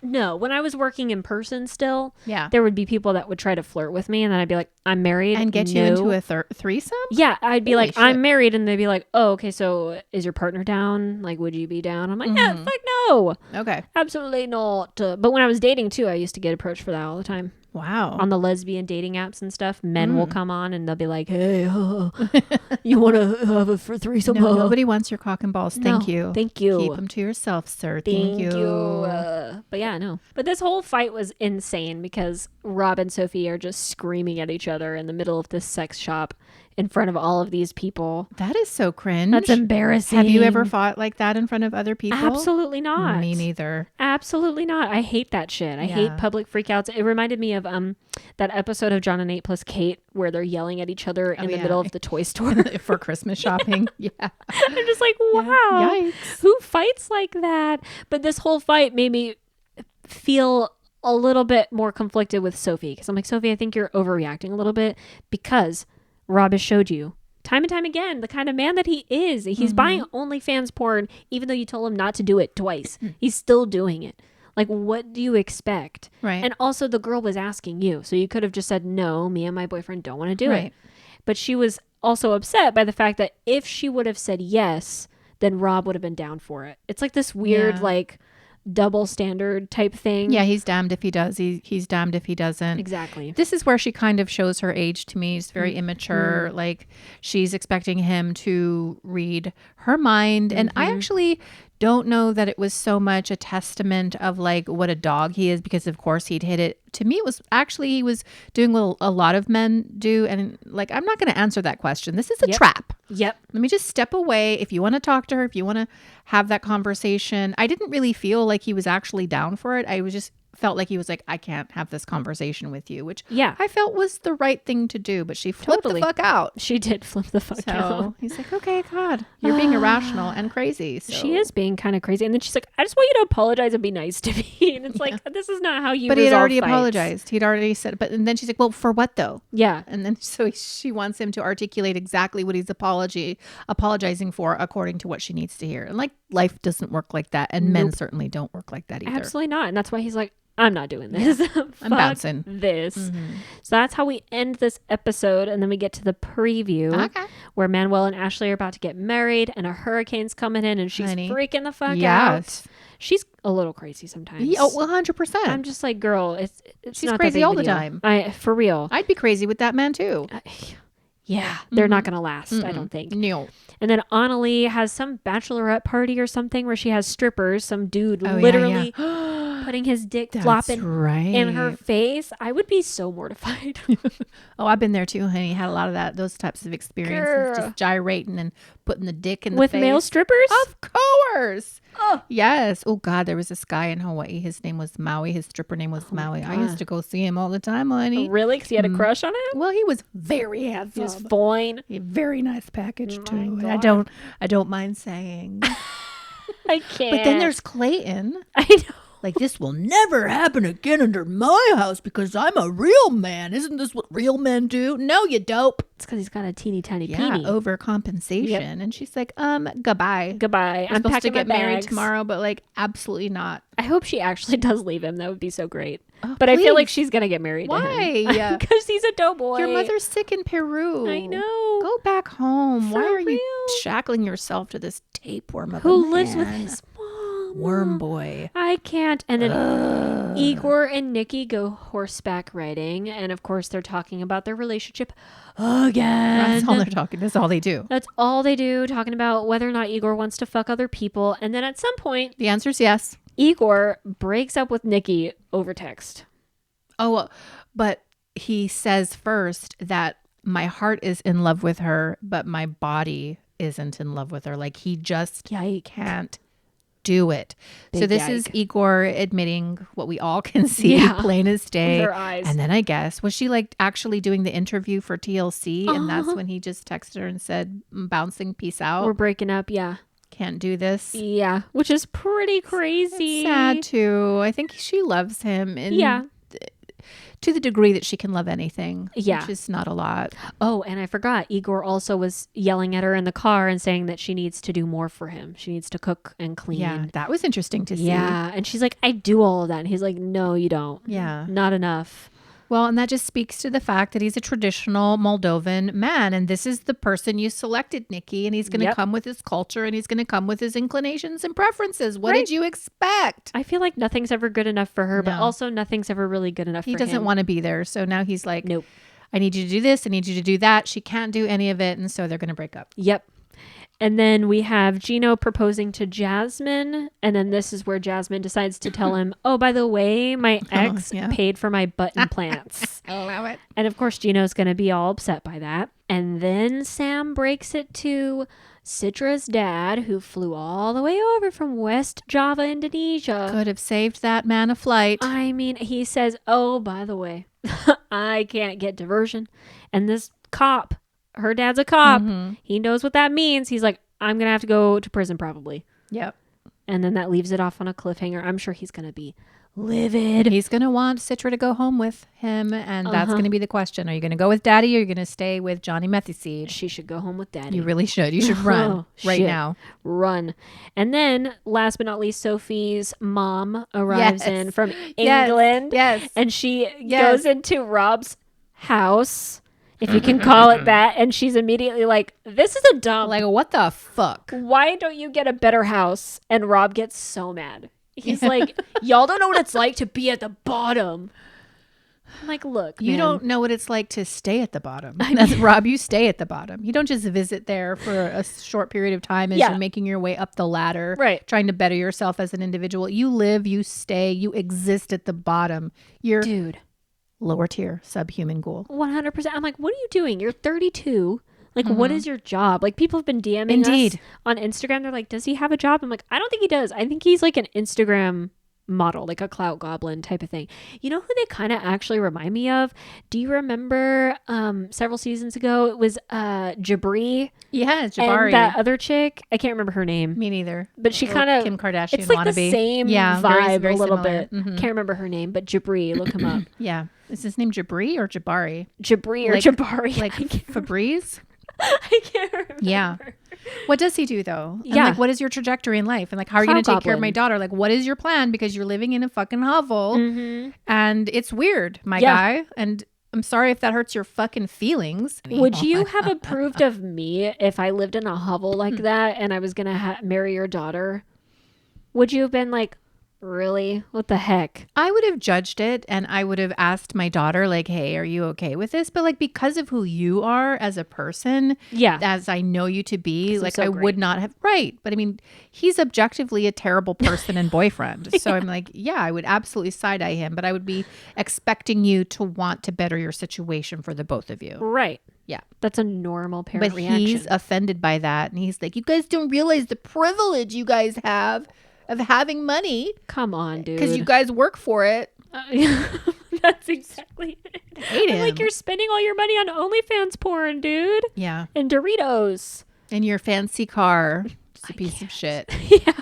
Speaker 2: no. When I was working in person still,
Speaker 1: Yeah.
Speaker 2: there would be people that would try to flirt with me, and then I'd be like, I'm married.
Speaker 1: And get you
Speaker 2: No.
Speaker 1: into a threesome?
Speaker 2: Yeah, I'd be
Speaker 1: Holy
Speaker 2: like, I'm
Speaker 1: shit.
Speaker 2: married, and they'd be like, oh, okay, so is your partner down? Like, would you be down? I'm like, yeah, fuck no.
Speaker 1: Okay.
Speaker 2: Absolutely not. But when I was dating too, I used to get approached for that all the time.
Speaker 1: Wow.
Speaker 2: On the lesbian dating apps and stuff, men will come on and they'll be like, hey, you want to have a threesome?
Speaker 1: No, nobody wants your cock and balls. Thank
Speaker 2: No,
Speaker 1: you.
Speaker 2: thank you.
Speaker 1: Keep them to yourself, sir.
Speaker 2: Thank
Speaker 1: Thank you.
Speaker 2: But yeah, no. But this whole fight was insane because Rob and Sophie are just screaming at each other in the middle of this sex shop in front of all of these people.
Speaker 1: That is so cringe.
Speaker 2: That's embarrassing.
Speaker 1: Have you ever fought like that in front of other people?
Speaker 2: Absolutely not.
Speaker 1: Me neither.
Speaker 2: Absolutely not. I hate that shit. I hate
Speaker 1: Yeah.
Speaker 2: public freakouts. It reminded me of that episode of John and Nate plus Kate where they're yelling at each other in the
Speaker 1: yeah.
Speaker 2: middle of the toy store.
Speaker 1: For Christmas shopping. Yeah.
Speaker 2: I'm just like, wow,
Speaker 1: Yikes.
Speaker 2: who fights like that? But this whole fight made me feel a little bit more conflicted with Sophie because I'm like, Sophie, I think you're overreacting a little bit because Rob has showed you time and time again the kind of man that he is. He's buying OnlyFans porn even though you told him not to do it twice. He's still doing it. Like, what do you expect?
Speaker 1: Right.
Speaker 2: And also the girl was asking you, so you could have just said, no, me and my boyfriend don't want to do it.
Speaker 1: Right.
Speaker 2: But she was also upset by the fact that if she would have said yes, then Rob would have been down for it. It's like this weird, like, double standard type thing.
Speaker 1: Yeah, he's damned if he does. He's damned if he doesn't.
Speaker 2: Exactly.
Speaker 1: This is where she kind of shows her age to me. It's very immature. Like, she's expecting him to read her mind. And I actually don't know that it was so much a testament of like what a dog he is, because of course he'd hit it. To me, it was actually, he was doing what a lot of men do. And like, I'm not going to answer that question. This is a trap.
Speaker 2: Yep.
Speaker 1: Let me just step away. If you want to talk to her, if you want to have that conversation. I didn't really feel like he was actually down for it. I was just felt like he was like, I can't have this conversation with you, which I felt was the right thing to do, but she flipped the fuck out.
Speaker 2: She did flip the fuck out.
Speaker 1: He's like, okay, God, you're being irrational and crazy. So.
Speaker 2: She is being kind of crazy. And then she's like, I just want you to apologize and be nice to me. And it's like, this is not how you
Speaker 1: But he had already
Speaker 2: fights.
Speaker 1: apologized. He'd already said, but and then she's like, well, for what though?
Speaker 2: Yeah.
Speaker 1: And then so she wants him to articulate exactly what he's apologizing for according to what she needs to hear. And like, life doesn't work like that. And men certainly don't work like that either.
Speaker 2: Absolutely not. And that's why he's like, I'm not doing this.
Speaker 1: I'm bouncing.
Speaker 2: This. So that's how we end this episode. And then we get to the preview where Manuel and Ashley are about to get married and a hurricane's coming in and she's freaking the fuck out. She's a little crazy sometimes.
Speaker 1: Yeah, 100%.
Speaker 2: I'm just like, girl, she's
Speaker 1: not
Speaker 2: crazy
Speaker 1: all the time.
Speaker 2: For real.
Speaker 1: I'd be crazy with that man too.
Speaker 2: Yeah, they're not going to last, I don't think.
Speaker 1: No.
Speaker 2: And then Annalie has some bachelorette party or something where she has strippers, some dude literally putting his dick flopping in her face. I would be so mortified.
Speaker 1: Oh, I've been there too, honey. Had a lot of those types of experiences. Just gyrating and putting the dick in the face.
Speaker 2: With male strippers?
Speaker 1: Of course. Oh. Yes. Oh, God. There was this guy in Hawaii. His name was Maui. His stripper name was Maui. I used to go see him all the time, honey.
Speaker 2: Oh, really? Because he had a crush on him?
Speaker 1: Well, he was very handsome.
Speaker 2: He was fine.
Speaker 1: He had a very nice package, too. And I don't mind saying.
Speaker 2: I can't.
Speaker 1: But then there's Clayton.
Speaker 2: I know.
Speaker 1: Like, this will never happen again under my house because I'm a real man. Isn't this what real men do? No, you dope.
Speaker 2: It's because he's got a teeny tiny
Speaker 1: peenie.
Speaker 2: peenie.
Speaker 1: Overcompensation. Yep. And she's like, goodbye.
Speaker 2: Goodbye.
Speaker 1: I'm supposed to get married tomorrow, but like, absolutely not.
Speaker 2: I hope she actually does leave him. That would be so great.
Speaker 1: Oh,
Speaker 2: but
Speaker 1: please.
Speaker 2: I feel like she's going to get married.
Speaker 1: Why?
Speaker 2: Because he's a doughboy.
Speaker 1: Your mother's sick in Peru.
Speaker 2: I know.
Speaker 1: Go back home.
Speaker 2: For
Speaker 1: Why are
Speaker 2: real?
Speaker 1: you shackling yourself to this tapeworm of
Speaker 2: who
Speaker 1: a
Speaker 2: lives with
Speaker 1: man?
Speaker 2: his mom?
Speaker 1: Worm boy.
Speaker 2: I can't. And then Igor and Nikki go horseback riding. And of course, they're talking about their relationship again.
Speaker 1: That's all they're talking. That's all they do.
Speaker 2: That's all they do, talking about whether or not Igor wants to fuck other people. And then at some point,
Speaker 1: The answer is yes.
Speaker 2: Igor breaks up with Nikki over text.
Speaker 1: Oh, but he says first that my heart is in love with her, but my body isn't in love with her. Like, he just can't do it. So this is Igor admitting what we all can see, plain as day.
Speaker 2: With her eyes.
Speaker 1: And then I guess, was she like actually doing the interview for TLC? And that's when he just texted her and said, bouncing, peace out.
Speaker 2: We're breaking up, yeah.
Speaker 1: Can't do this.
Speaker 2: Yeah, which is pretty crazy.
Speaker 1: It's sad too. I think she loves him. And to the degree that she can love anything.
Speaker 2: Yeah.
Speaker 1: Which is not a lot.
Speaker 2: Oh, and I forgot. Igor also was yelling at her in the car and saying that she needs to do more for him. She needs to cook and clean.
Speaker 1: Yeah, that was interesting to see.
Speaker 2: Yeah, and she's like, I do all of that. And he's like, no, you don't.
Speaker 1: Yeah.
Speaker 2: Not enough.
Speaker 1: Well, and that just speaks to the fact that he's a traditional Moldovan man. And this is the person you selected, Nikki. And he's going to come with his culture and he's going to come with his inclinations and preferences. What did you expect?
Speaker 2: I feel like nothing's ever good enough for her, but also nothing's ever really good enough for him.
Speaker 1: He doesn't want to be there. So now he's like,
Speaker 2: nope.
Speaker 1: I need you to do this. I need you to do that. She can't do any of it. And so they're going to break up.
Speaker 2: Yep. And then we have Gino proposing to Jasmine. And then this is where Jasmine decides to tell him, oh, by the way, my ex paid for my butt implants.
Speaker 1: I love it.
Speaker 2: And of course, Gino's going to be all upset by that. And then Sam breaks it to Citra's dad, who flew all the way over from West Java, Indonesia.
Speaker 1: Could have saved that man a flight.
Speaker 2: I mean, he says, oh, by the way, I can't get diversion. And this cop, her dad's a cop. He knows what that means. He's like, I'm going to have to go to prison probably.
Speaker 1: Yep.
Speaker 2: And then that leaves it off on a cliffhanger. I'm sure he's going to be livid.
Speaker 1: He's going to want Citra to go home with him. And that's going to be the question. Are you going to go with daddy or are you going to stay with Johnny Methyseed?
Speaker 2: She should go home with daddy.
Speaker 1: You really should. You should run now.
Speaker 2: Run. And then last but not least, Sophie's mom arrives in from England.
Speaker 1: Yes.
Speaker 2: And she goes into Rob's house. if you can call it that. And she's immediately like, this is a dump.
Speaker 1: Like, what the fuck?
Speaker 2: Why don't you get a better house? And Rob gets so mad. He's like, y'all don't know what it's like to be at the bottom. I'm like, look,
Speaker 1: you
Speaker 2: man.
Speaker 1: don't know what it's like to stay at the bottom. That's Rob, you stay at the bottom. You don't just visit there for a short period of time as you're making your way up the ladder,
Speaker 2: right?
Speaker 1: Trying to better yourself as an individual. You live, you stay, you exist at the bottom. You're lower tier, subhuman ghoul.
Speaker 2: 100%. I'm like, what are you doing? You're 32. Like, what is your job? Like, people have been DMing us on Instagram. They're like, does he have a job? I'm like, I don't think he does. I think he's like an Instagram model, like a clout goblin type of thing. You know who they kind of actually remind me of? Do you remember several seasons ago it was Jabri?
Speaker 1: Yeah, Jabari.
Speaker 2: And that other chick, I can't remember her name.
Speaker 1: Me neither.
Speaker 2: But she kind of
Speaker 1: Kim Kardashian
Speaker 2: it's like
Speaker 1: wannabe.
Speaker 2: the same vibe very a little bit. Can't remember her name, but Jabri, look him up.
Speaker 1: Yeah. Is his name Jabri or Jabari?
Speaker 2: Jabri or Jabari.
Speaker 1: Like Febreze?
Speaker 2: I can't remember.
Speaker 1: Yeah. What does he do though? And
Speaker 2: yeah.
Speaker 1: like, what is your trajectory in life? And like, how are you going to take care of my daughter? Like, what is your plan? Because you're living in a fucking hovel and it's weird, my guy. And I'm sorry if that hurts your fucking feelings.
Speaker 2: Would you have approved of me if I lived in a hovel like that and I was going to marry your daughter? Would you have been like, really? What the heck?
Speaker 1: I would have judged it and I would have asked my daughter like, hey, are you okay with this? But like, because of who you are as a person, as I know you to be, like I would not have, but I mean, he's objectively a terrible person and boyfriend. So I'm like, I would absolutely side-eye him, but I would be expecting you to want to better your situation for the both of you.
Speaker 2: Right.
Speaker 1: Yeah.
Speaker 2: That's a normal parent reaction.
Speaker 1: But he's offended by that. And he's like, you guys don't realize the privilege you guys have of having money.
Speaker 2: Come on, dude.
Speaker 1: Because you guys work for it.
Speaker 2: That's exactly it.
Speaker 1: I hate him.
Speaker 2: Like, you're spending all your money on OnlyFans porn, dude.
Speaker 1: Yeah.
Speaker 2: And Doritos.
Speaker 1: And your fancy car. Just a piece of shit.
Speaker 2: Yeah.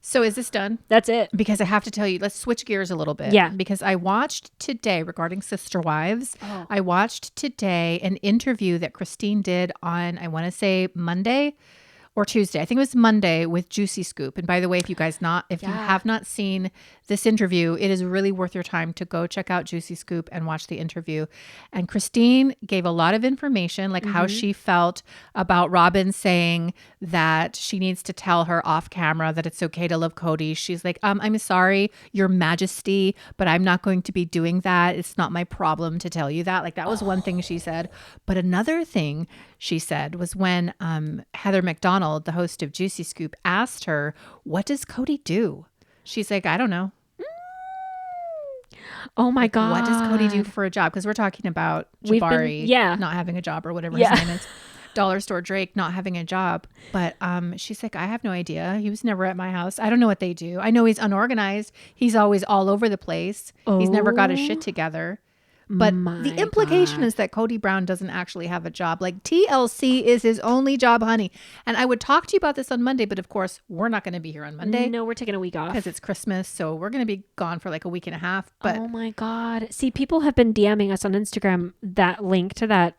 Speaker 1: So is this done?
Speaker 2: That's it.
Speaker 1: Because I have to tell you, let's switch gears a little bit.
Speaker 2: Yeah.
Speaker 1: Because I watched today, regarding Sister Wives, I watched today an interview that Christine did on, I want to say Monday or Tuesday. I think it was Monday with Juicy Scoop. And by the way, if you have not seen this interview, it is really worth your time to go check out Juicy Scoop and watch the interview. And Christine gave a lot of information, like how she felt about Robin saying that she needs to tell her off camera that it's okay to love Cody. She's like, I'm sorry, Your Majesty, but I'm not going to be doing that. It's not my problem to tell you that. Like, that was one thing she said. But another thing she said was when Heather McDonald, the host of Juicy Scoop, asked her, what does Cody do? She's like, I don't know.
Speaker 2: Oh my God.
Speaker 1: What does Cody do for a job? Because we're talking about Jabari not having a job or whatever his name is. Dollar Store Drake not having a job. But she's like, I have no idea. He was never at my house. I don't know what they do. I know he's unorganized. He's always all over the place. He's never got his shit together. But the implication is that Cody Brown doesn't actually have a job. Like, TLC is his only job, honey. And I would talk to you about this on Monday, but of course, we're not going to be here on Monday.
Speaker 2: No, we're taking a week off.
Speaker 1: Because it's Christmas, so we're going to be gone for like a week and a half. But
Speaker 2: oh my God. See, people have been DMing us on Instagram that link to that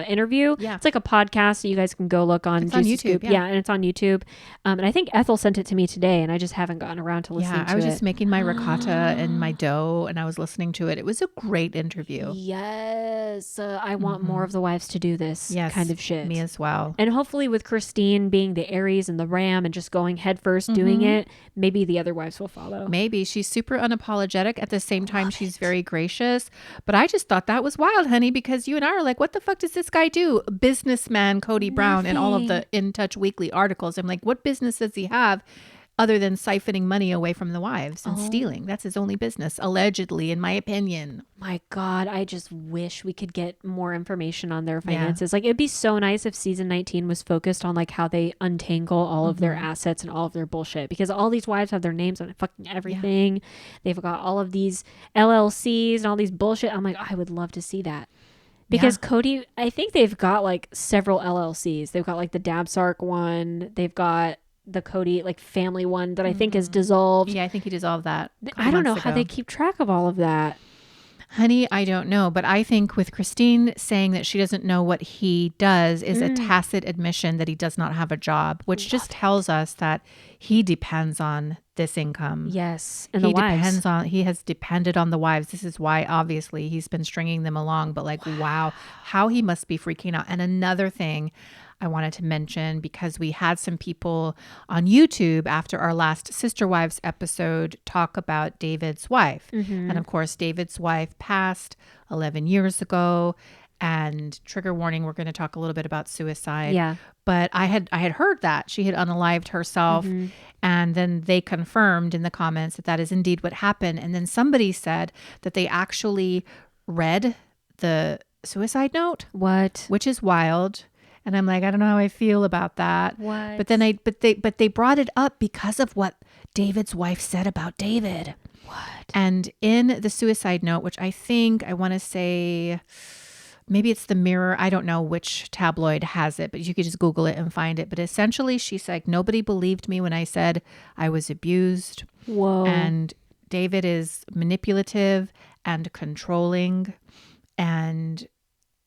Speaker 2: interview.
Speaker 1: Yeah.
Speaker 2: It's like a podcast, so you guys can go look on
Speaker 1: YouTube.
Speaker 2: Scoop. Yeah, and it's on YouTube. And I think Ethel sent it to me today, and I just haven't gotten around to listening to it.
Speaker 1: Yeah, I was just making my ricotta and my dough, and I was listening to it. It was a great interview.
Speaker 2: Yes. I want more of the wives to do this kind of shit.
Speaker 1: Me as well.
Speaker 2: And hopefully with Christine being the Aries and the Ram and just going headfirst doing it, maybe the other wives will follow.
Speaker 1: Maybe. She's super unapologetic. At the same time, she's very gracious. But I just thought that was wild, honey, because you and I are like, what the fuck does this guy do? Businessman Cody Brown and all of the In Touch Weekly articles. I'm like, what business does he have other than siphoning money away from the wives and stealing? That's his only business, allegedly, in my opinion.
Speaker 2: My God, I just wish we could get more information on their finances. Like, it'd be so nice if season 19 was focused on like how they untangle all of their assets and all of their bullshit, because all these wives have their names on fucking everything. They've got all of these LLCs and all these bullshit. I'm like, I would love to see that. Because Cody, I think they've got like several LLCs. They've got like the Dabsark one. They've got the Cody like family one that I think is dissolved.
Speaker 1: Yeah, I think he dissolved that.
Speaker 2: I don't know how they keep track of all of that.
Speaker 1: Honey, I don't know. But I think with Christine saying that she doesn't know what he does is a tacit admission that he does not have a job, which just tells us that he depends on this income.
Speaker 2: Yes. And the wives.
Speaker 1: He has depended on the wives. This is why obviously he's been stringing them along, but like, wow, how he must be freaking out. And another thing I wanted to mention, because we had some people on YouTube after our last Sister Wives episode talk about David's wife. And of course, David's wife passed 11 years ago. And trigger warning, we're going to talk a little bit about suicide.
Speaker 2: Yeah.
Speaker 1: But I had heard that she had unalived herself. And then they confirmed in the comments that is indeed what happened. And then somebody said that they actually read the suicide note.
Speaker 2: What?
Speaker 1: Which is wild. And I'm like, I don't know how I feel about that.
Speaker 2: What?
Speaker 1: But then they brought it up because of what David's wife said about David.
Speaker 2: What?
Speaker 1: And in the suicide note, which I want to say, maybe it's the Mirror. I don't know which tabloid has it, but you could just Google it and find it. But essentially, she's like, nobody believed me when I said I was abused.
Speaker 2: Whoa.
Speaker 1: And David is manipulative and controlling and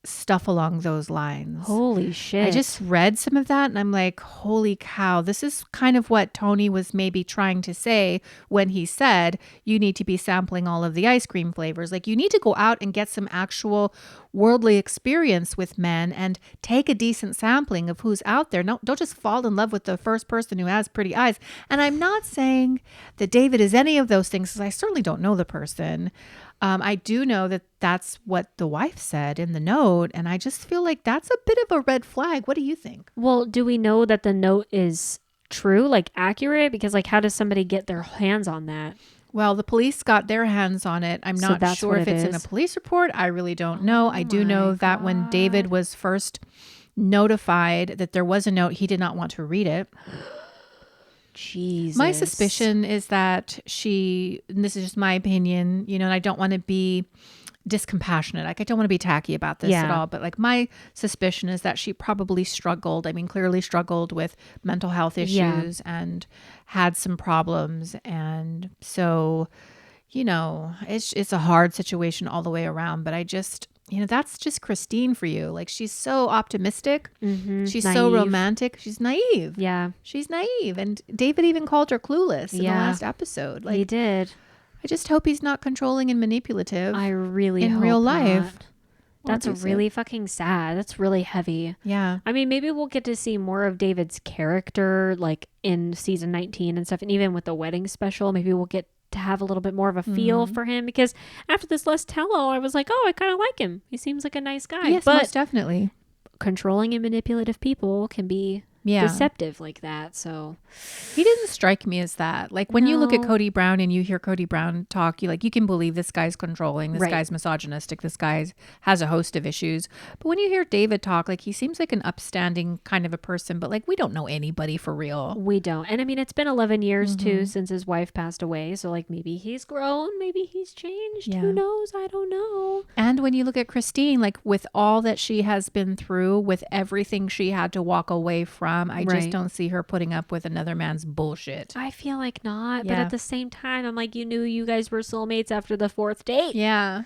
Speaker 1: stuff along those lines.
Speaker 2: Holy shit.
Speaker 1: I just read some of that and I'm like, holy cow, this is kind of what Tony was maybe trying to say when he said you need to be sampling all of the ice cream flavors. Like, you need to go out and get some actual worldly experience with men and take a decent sampling of who's out there. No, don't just fall in love with the first person who has pretty eyes. And I'm not saying that David is any of those things, because I certainly don't know the person. I do know that that's what the wife said in the note. And I just feel like that's a bit of a red flag. What do you think?
Speaker 2: Well, do we know that the note is true, like accurate? Because like, how does somebody get their hands on that?
Speaker 1: Well, the police got their hands on it. I'm not sure if it's in a police report. I really don't know. I do know that when David was first notified that there was a note, he did not want to read it.
Speaker 2: Jesus.
Speaker 1: My suspicion is that and this is just my opinion, and I don't want to be discompassionate. Like, I don't want to be tacky about this at all, but like, my suspicion is that she probably struggled. I mean, clearly struggled with mental health issues and had some problems. And so, it's a hard situation all the way around, but I just, that's just Christine for you. Like, she's so optimistic. She's
Speaker 2: naive.
Speaker 1: so romantic. She's naive.
Speaker 2: Yeah.
Speaker 1: She's naive. And David even called her clueless in the last episode. Like,
Speaker 2: he did.
Speaker 1: I just hope he's not controlling and manipulative.
Speaker 2: I really
Speaker 1: in
Speaker 2: hope
Speaker 1: real life.
Speaker 2: Not. That's really fucking sad. That's really heavy.
Speaker 1: Yeah.
Speaker 2: I mean, maybe we'll get to see more of David's character, like in season 19 and stuff. And even with the wedding special, maybe we'll get to have a little bit more of a feel for him, because after this last tell-all, I was like, oh, I kind of like him. He seems like a nice guy.
Speaker 1: Yes,
Speaker 2: but
Speaker 1: most definitely.
Speaker 2: Controlling and manipulative people can be deceptive like that. So
Speaker 1: he didn't strike me as that. Like, when you look at Cody Brown and you hear Cody Brown talk, you can believe this guy's controlling, this guy's misogynistic, this guy has a host of issues. But when you hear David talk, like, he seems like an upstanding kind of a person, but like, we don't know anybody for real.
Speaker 2: We don't. And I mean, it's been 11 years too since his wife passed away. So like, maybe he's grown, maybe he's changed. Who knows? I don't know.
Speaker 1: And when you look at Christine, like, with all that she has been through, with everything she had to walk away from, I just don't see her putting up with another man's bullshit.
Speaker 2: I feel like not. But at the same time, I'm like, you knew you guys were soulmates after the 4th date.
Speaker 1: Yeah.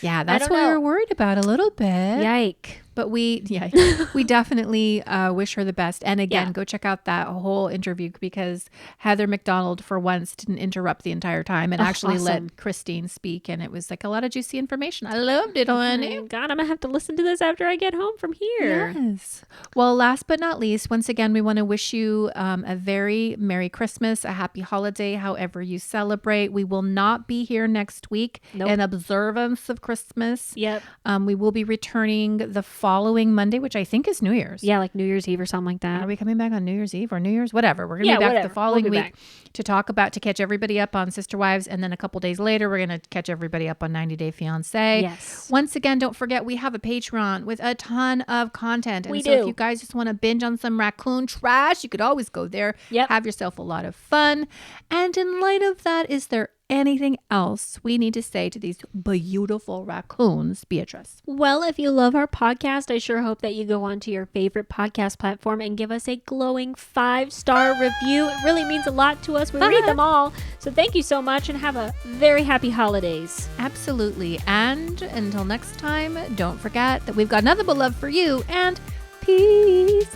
Speaker 1: Yeah, that's what we're worried about a little bit.
Speaker 2: Yike.
Speaker 1: But we definitely wish her the best. And again, go check out that whole interview, because Heather McDonald for once didn't interrupt the entire time and actually let Christine speak. And it was like a lot of juicy information. I loved it, honey.
Speaker 2: Oh God, I'm going to have to listen to this after I get home from here.
Speaker 1: Yes. Well, last but not least, once again, we want to wish you a very Merry Christmas, a happy holiday, however you celebrate. We will not be here next week in observance of Christmas.
Speaker 2: Yep.
Speaker 1: We will be returning the following Monday, which I think is New Year's.
Speaker 2: Yeah, like New Year's Eve or something like that.
Speaker 1: Are we coming back on New Year's Eve or New Year's? Whatever. We're going to be back the following week to catch everybody up on Sister Wives. And then a couple days later, we're going to catch everybody up on 90 Day Fiancé.
Speaker 2: Yes.
Speaker 1: Once again, don't forget, we have a Patreon with a ton of content. And if you guys just want to binge on some raccoon trash, you could always go there.
Speaker 2: Yep.
Speaker 1: Have yourself a lot of fun. And in light of that, is there anything else we need to say to these beautiful raccoons, Beatrice?
Speaker 2: Well, if you love our podcast, I sure hope that you go onto your favorite podcast platform and give us a glowing 5-star review. It really means a lot to us. We read them all. So thank you so much and have a very happy holidays.
Speaker 1: Absolutely. And until next time, don't forget that we've got nothing but love for you, and peace.